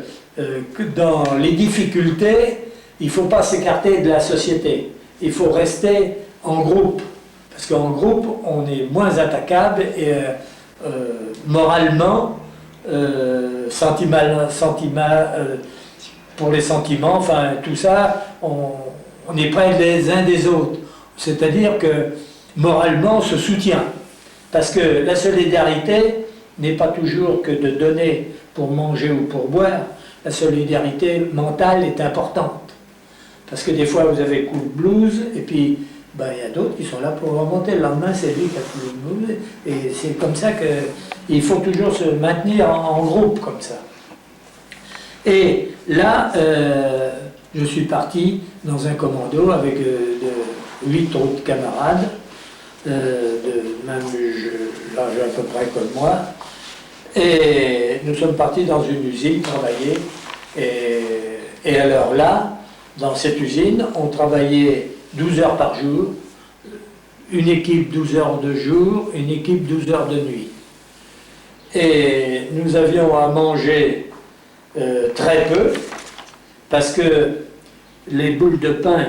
dans les difficultés, il ne faut pas s'écarter de la société. Il faut rester en groupe. Parce qu'en groupe, on est moins attaquable et moralement, pour les sentiments, enfin tout ça, on est près les uns des autres. C'est-à-dire que moralement, on se soutient. Parce que la solidarité n'est pas toujours que de donner pour manger ou pour boire. La solidarité mentale est importante. Parce que des fois, vous avez coup de blues, et puis ben, y a d'autres qui sont là pour remonter. Le lendemain, c'est lui qui a coup de blues. Et c'est comme ça qu'il faut toujours se maintenir en groupe, comme ça. Et là, je suis parti dans un commando avec 8 autres camarades, même l'âge à peu près comme moi. Et nous sommes partis dans une usine travailler. Et alors là, dans cette usine, on travaillait 12 heures par jour, une équipe 12 heures de jour, une équipe 12 heures de nuit. Et nous avions à manger très peu, parce que les boules de pain,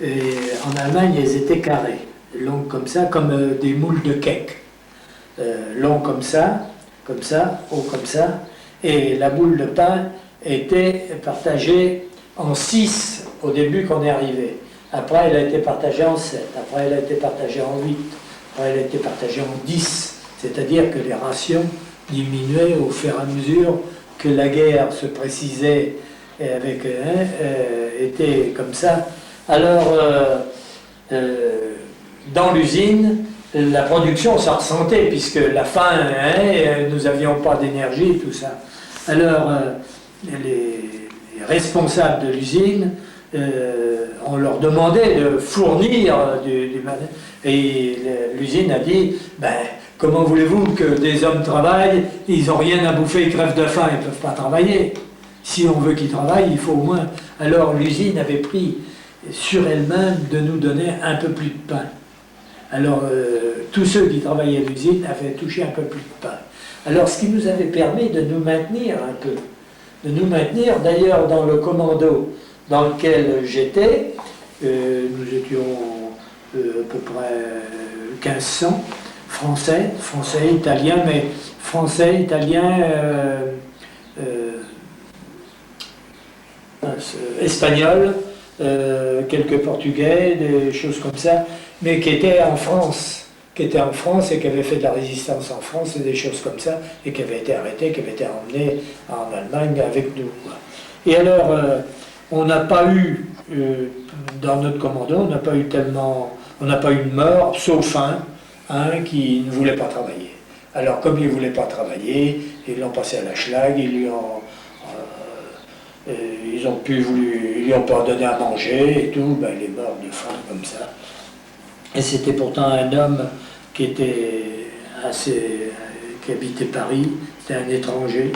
en Allemagne, elles étaient carrées, longues comme ça, comme des moules de cake. Longues comme ça, haut comme ça, et la boule de pain était partagée en 6 au début qu'on est arrivé. Après, elle a été partagée en 7, après elle a été partagée en 8, après elle a été partagée en 10, c'est-à-dire que les rations diminuaient au fur et à mesure que la guerre se précisait avec, était comme ça. Alors, dans l'usine, la production s'en ressentait, puisque la faim, nous n'avions pas d'énergie, tout ça. Alors, les responsables de l'usine on leur demandait de fournir du matériel. Et l'usine a dit, ben, comment voulez-vous que des hommes travaillent, ils n'ont rien à bouffer, ils crèvent de faim, ils ne peuvent pas travailler. Si on veut qu'ils travaillent, il faut au moins... Alors l'usine avait pris sur elle-même de nous donner un peu plus de pain. Alors tous ceux qui travaillaient à l'usine avaient touché un peu plus de pain. Alors ce qui nous avait permis de nous maintenir un peu, de nous maintenir, d'ailleurs dans le commando dans lequel j'étais, nous étions à peu près 1500 français, italiens, mais français, italiens, espagnols, quelques portugais, des choses comme ça, mais qui étaient en France, et qui avaient fait de la résistance en France et des choses comme ça, et qui avaient été arrêtés, qui avaient été emmenés en Allemagne avec nous. Et alors, on n'a pas eu, dans notre commando, on n'a pas eu de mort, sauf un qui ne voulait pas travailler. Alors, comme il ne voulait pas travailler, ils l'ont passé à la schlag, ils lui ont pas donné à manger et tout, ben, il est mort de faim comme ça. Et c'était pourtant un homme qui habitait Paris, c'était un étranger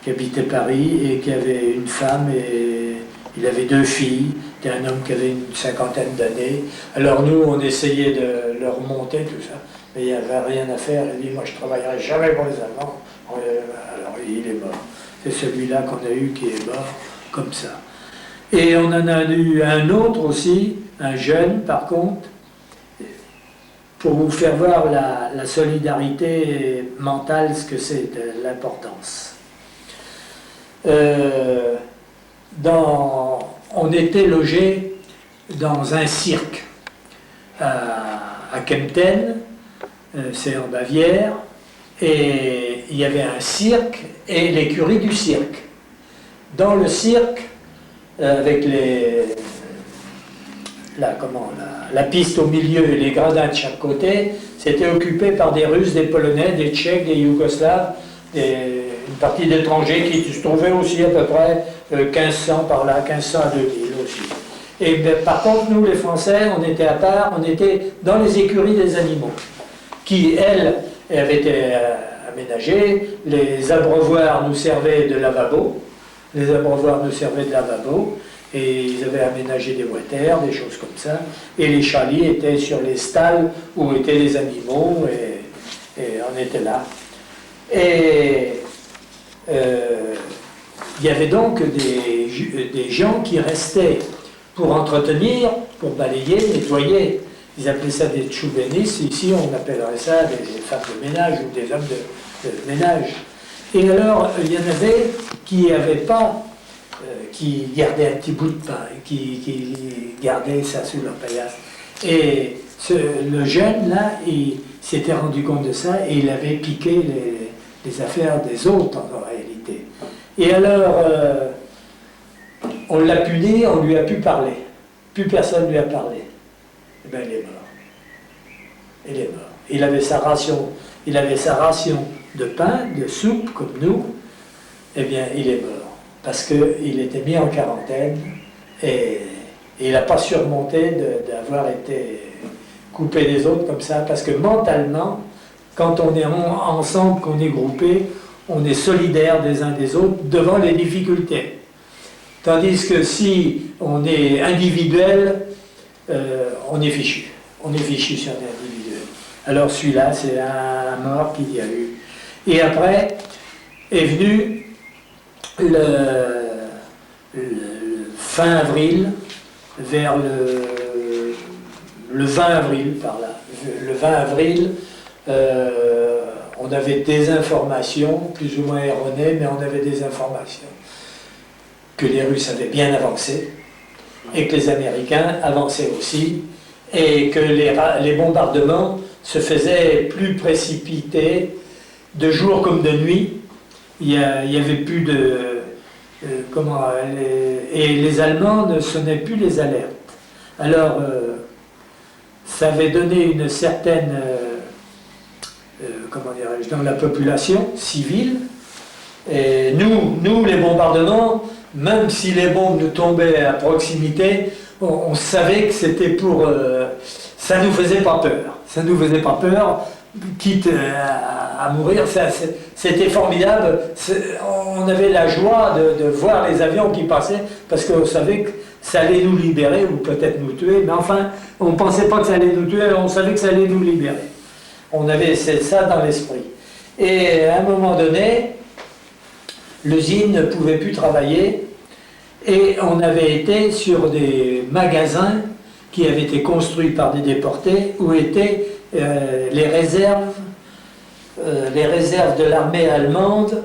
qui habitait Paris et qui avait une femme et il avait 2 filles, c'était un homme qui avait une 50aine d'années. Alors nous, on essayait de le remonter, tout ça, mais il n'y avait rien à faire. Il dit, moi je ne travaillerai jamais pour les Allemands. Alors il est mort. C'est celui-là qu'on a eu qui est mort comme ça. Et on en a eu un autre aussi, un jeune par contre, pour vous faire voir la solidarité mentale, ce que c'est, de l'importance. On était logé dans un cirque à Kempten, c'est en Bavière, et il y avait un cirque et l'écurie du cirque. Dans le cirque, avec la piste au milieu et les gradins de chaque côté, c'était occupé par des Russes, des Polonais, des Tchèques, des Yougoslaves, une partie d'étrangers qui se trouvaient aussi à peu près 1500 par là, 1500 à 2000 aussi. Et par contre, nous les Français, on était à part, on était dans les écuries des animaux, qui, elles, avaient été aménagées. Les abreuvoirs nous servaient de lavabo, et ils avaient aménagé des water, des choses comme ça, et les chalis étaient sur les stalles où étaient les animaux, et on était là. Et il y avait donc des gens qui restaient pour entretenir, pour balayer, nettoyer. Ils appelaient ça des tchoubénis, ici on appellerait ça des femmes de ménage ou des hommes de ménage. Et alors, il y en avait qui n'avaient pas, qui gardaient un petit bout de pain, qui gardaient ça sous leur paillasse. Et le jeune, là, il s'était rendu compte de ça et il avait piqué les affaires des autres, en réalité. Et alors, on l'a puni, on lui a pu parler. Plus personne ne lui a parlé. Eh bien, il est mort. Il est mort. Il avait sa ration de pain, de soupe, comme nous. Eh bien, il est mort. Parce qu'il était mis en quarantaine et il n'a pas surmonté d'avoir été coupé des autres comme ça. Parce que mentalement, quand on est ensemble, qu'on est groupé, on est solidaires des uns des autres devant les difficultés. Tandis que si on est individuel, on est fichu. On est fichu si on est individuel. Alors celui-là, c'est un mort qu'il y a eu. Et après est venu le fin avril, vers le 20 avril, par là. Le 20 avril, on avait des informations, plus ou moins erronées, mais on avait des informations que les Russes avaient bien avancé, et que les Américains avançaient aussi, et que les bombardements se faisaient plus précipités, de jour comme de nuit. Il y avait plus de... et les Allemands ne sonnaient plus les alertes. Alors, ça avait donné une certaine... comment dirais-je, dans la population civile. Et nous, les bombardements, même si les bombes nous tombaient à proximité, on savait que c'était pour... ça nous faisait pas peur. Ça nous faisait pas peur, quitte à mourir. C'était formidable. On avait la joie de voir les avions qui passaient, parce qu'on savait que ça allait nous libérer, ou peut-être nous tuer, mais enfin, on ne pensait pas que ça allait nous tuer, on savait que ça allait nous libérer. On avait ça dans l'esprit. Et à un moment donné, l'usine ne pouvait plus travailler, et on avait été sur des magasins qui avaient été construits par des déportés, où étaient les réserves de l'armée allemande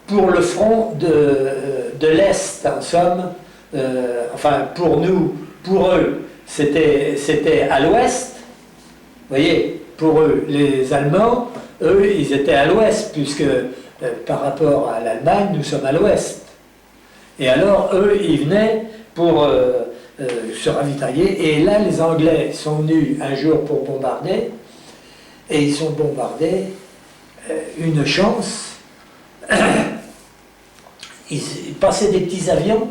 pour le front de l'Est, en somme. Enfin, pour nous, pour eux, c'était à l'Ouest. Vous voyez, pour eux, les Allemands, eux, ils étaient à l'Ouest, puisque par rapport à l'Allemagne, nous sommes à l'Ouest. Et alors, eux, ils venaient pour se ravitailler. Et là, les Anglais sont venus un jour pour bombarder. Et ils sont bombardés. Une chance. Ils passaient des petits avions,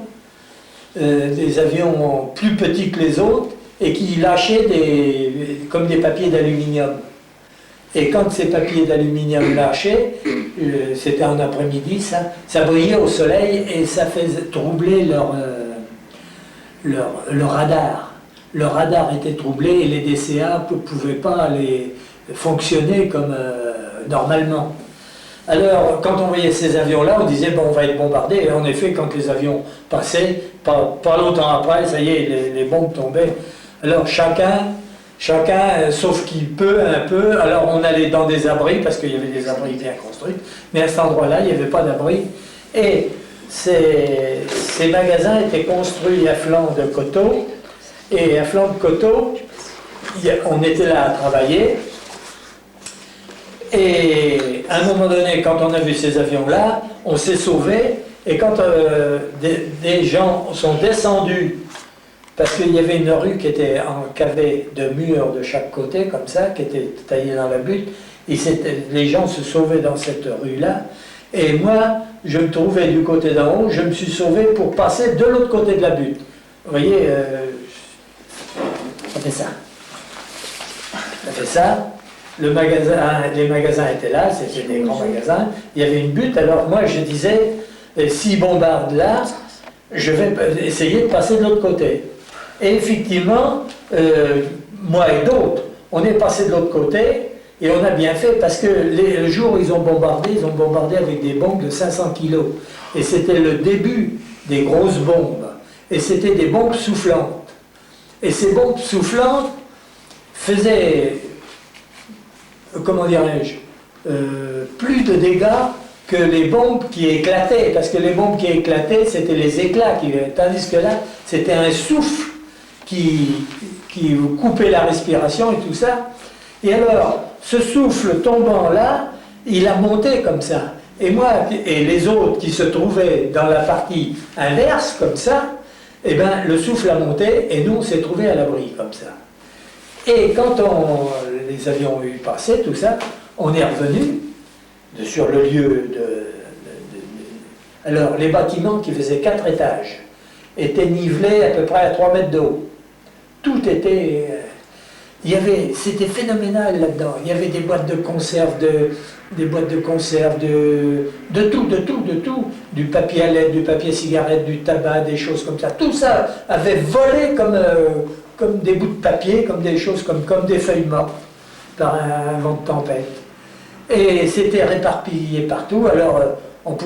des avions plus petits que les autres, et qui lâchaient comme des papiers d'aluminium. Et quand ces papiers d'aluminium lâchaient, c'était en après-midi, ça brillait au soleil et ça faisait troubler leur radar. Le radar était troublé et les DCA ne pouvaient pas aller fonctionner comme normalement. Alors, quand on voyait ces avions-là, on disait, bon, on va être bombardé. Et en effet, quand les avions passaient, pas longtemps après, ça y est, les bombes tombaient. Alors, chacun, sauf qui peut, un peu, alors on allait dans des abris, parce qu'il y avait des abris bien construits, mais à cet endroit-là, il n'y avait pas d'abri. Et ces magasins étaient construits à flanc de coteaux, et à flanc de coteaux, on était là à travailler. Et à un moment donné, quand on a vu ces avions-là, on s'est sauvés, et quand des gens sont descendus, parce qu'il y avait une rue qui était encavée de murs de chaque côté, comme ça, qui était taillée dans la butte, et les gens se sauvaient dans cette rue-là, et moi, je me trouvais du côté d'en haut, je me suis sauvé pour passer de l'autre côté de la butte. Vous voyez, ça fait ça. Ça fait ça. Les magasins étaient là, c'était des grands magasins, il y avait une butte, alors moi je disais, s'ils bombardent là, je vais essayer de passer de l'autre côté. Et effectivement, moi et d'autres, on est passé de l'autre côté, et on a bien fait, parce que le jour où ils ont bombardé avec des bombes de 500 kilos. Et c'était le début des grosses bombes, et c'était des bombes soufflantes. Et ces bombes soufflantes faisaient... comment dirais-je, plus de dégâts que les bombes qui éclataient, parce que les bombes qui éclataient, c'était les éclats, tandis que là, c'était un souffle qui vous coupait la respiration et tout ça. Et alors, ce souffle tombant là, il a monté comme ça. Et moi, et les autres qui se trouvaient dans la partie inverse, comme ça, eh ben, le souffle a monté, et nous, on s'est trouvés à l'abri, comme ça. Et quand les avions ont eu passé, tout ça, on est revenu sur le lieu Alors, les bâtiments qui faisaient 4 étages étaient nivelés à peu près à 3 mètres de haut. Tout était... c'était phénoménal là-dedans. Il y avait des boîtes de conserve, de tout. Du papier à lettres, du papier cigarette, du tabac, des choses comme ça. Tout ça avait volé comme des bouts de papier, comme des choses, comme des feuilles mortes, par un vent de tempête. Et c'était réparpillé partout, alors on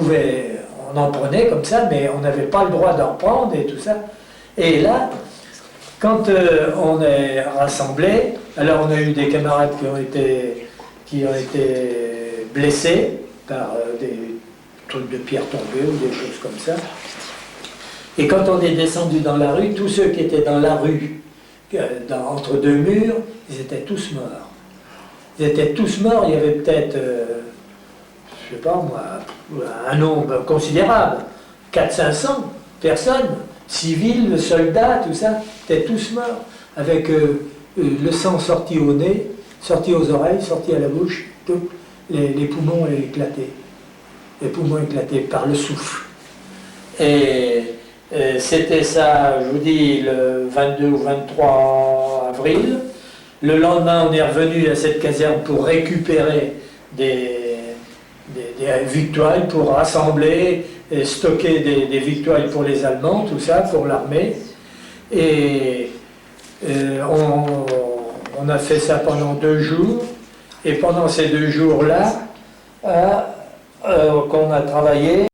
en prenait comme ça, mais on n'avait pas le droit d'en prendre et tout ça. Et là, quand on est rassemblés, alors on a eu des camarades qui ont été blessés par des trucs de pierre tombée ou des choses comme ça. Et quand on est descendu dans la rue, tous ceux qui étaient dans la rue, entre deux murs, ils étaient tous morts. Ils étaient tous morts, il y avait peut-être, je sais pas moi, un nombre considérable, 400-500 personnes, civils, soldats, tout ça, étaient tous morts, avec le sang sorti au nez, sorti aux oreilles, sorti à la bouche, tout, les poumons éclatés. Les poumons éclatés par le souffle. C'était ça, je vous dis, le 22 ou 23 avril. Le lendemain, on est revenu à cette caserne pour récupérer des victuailles, pour rassembler et stocker des victuailles pour les Allemands, tout ça, pour l'armée. Et on a fait ça pendant 2 jours. Et pendant ces 2 jours-là, qu'on a travaillé,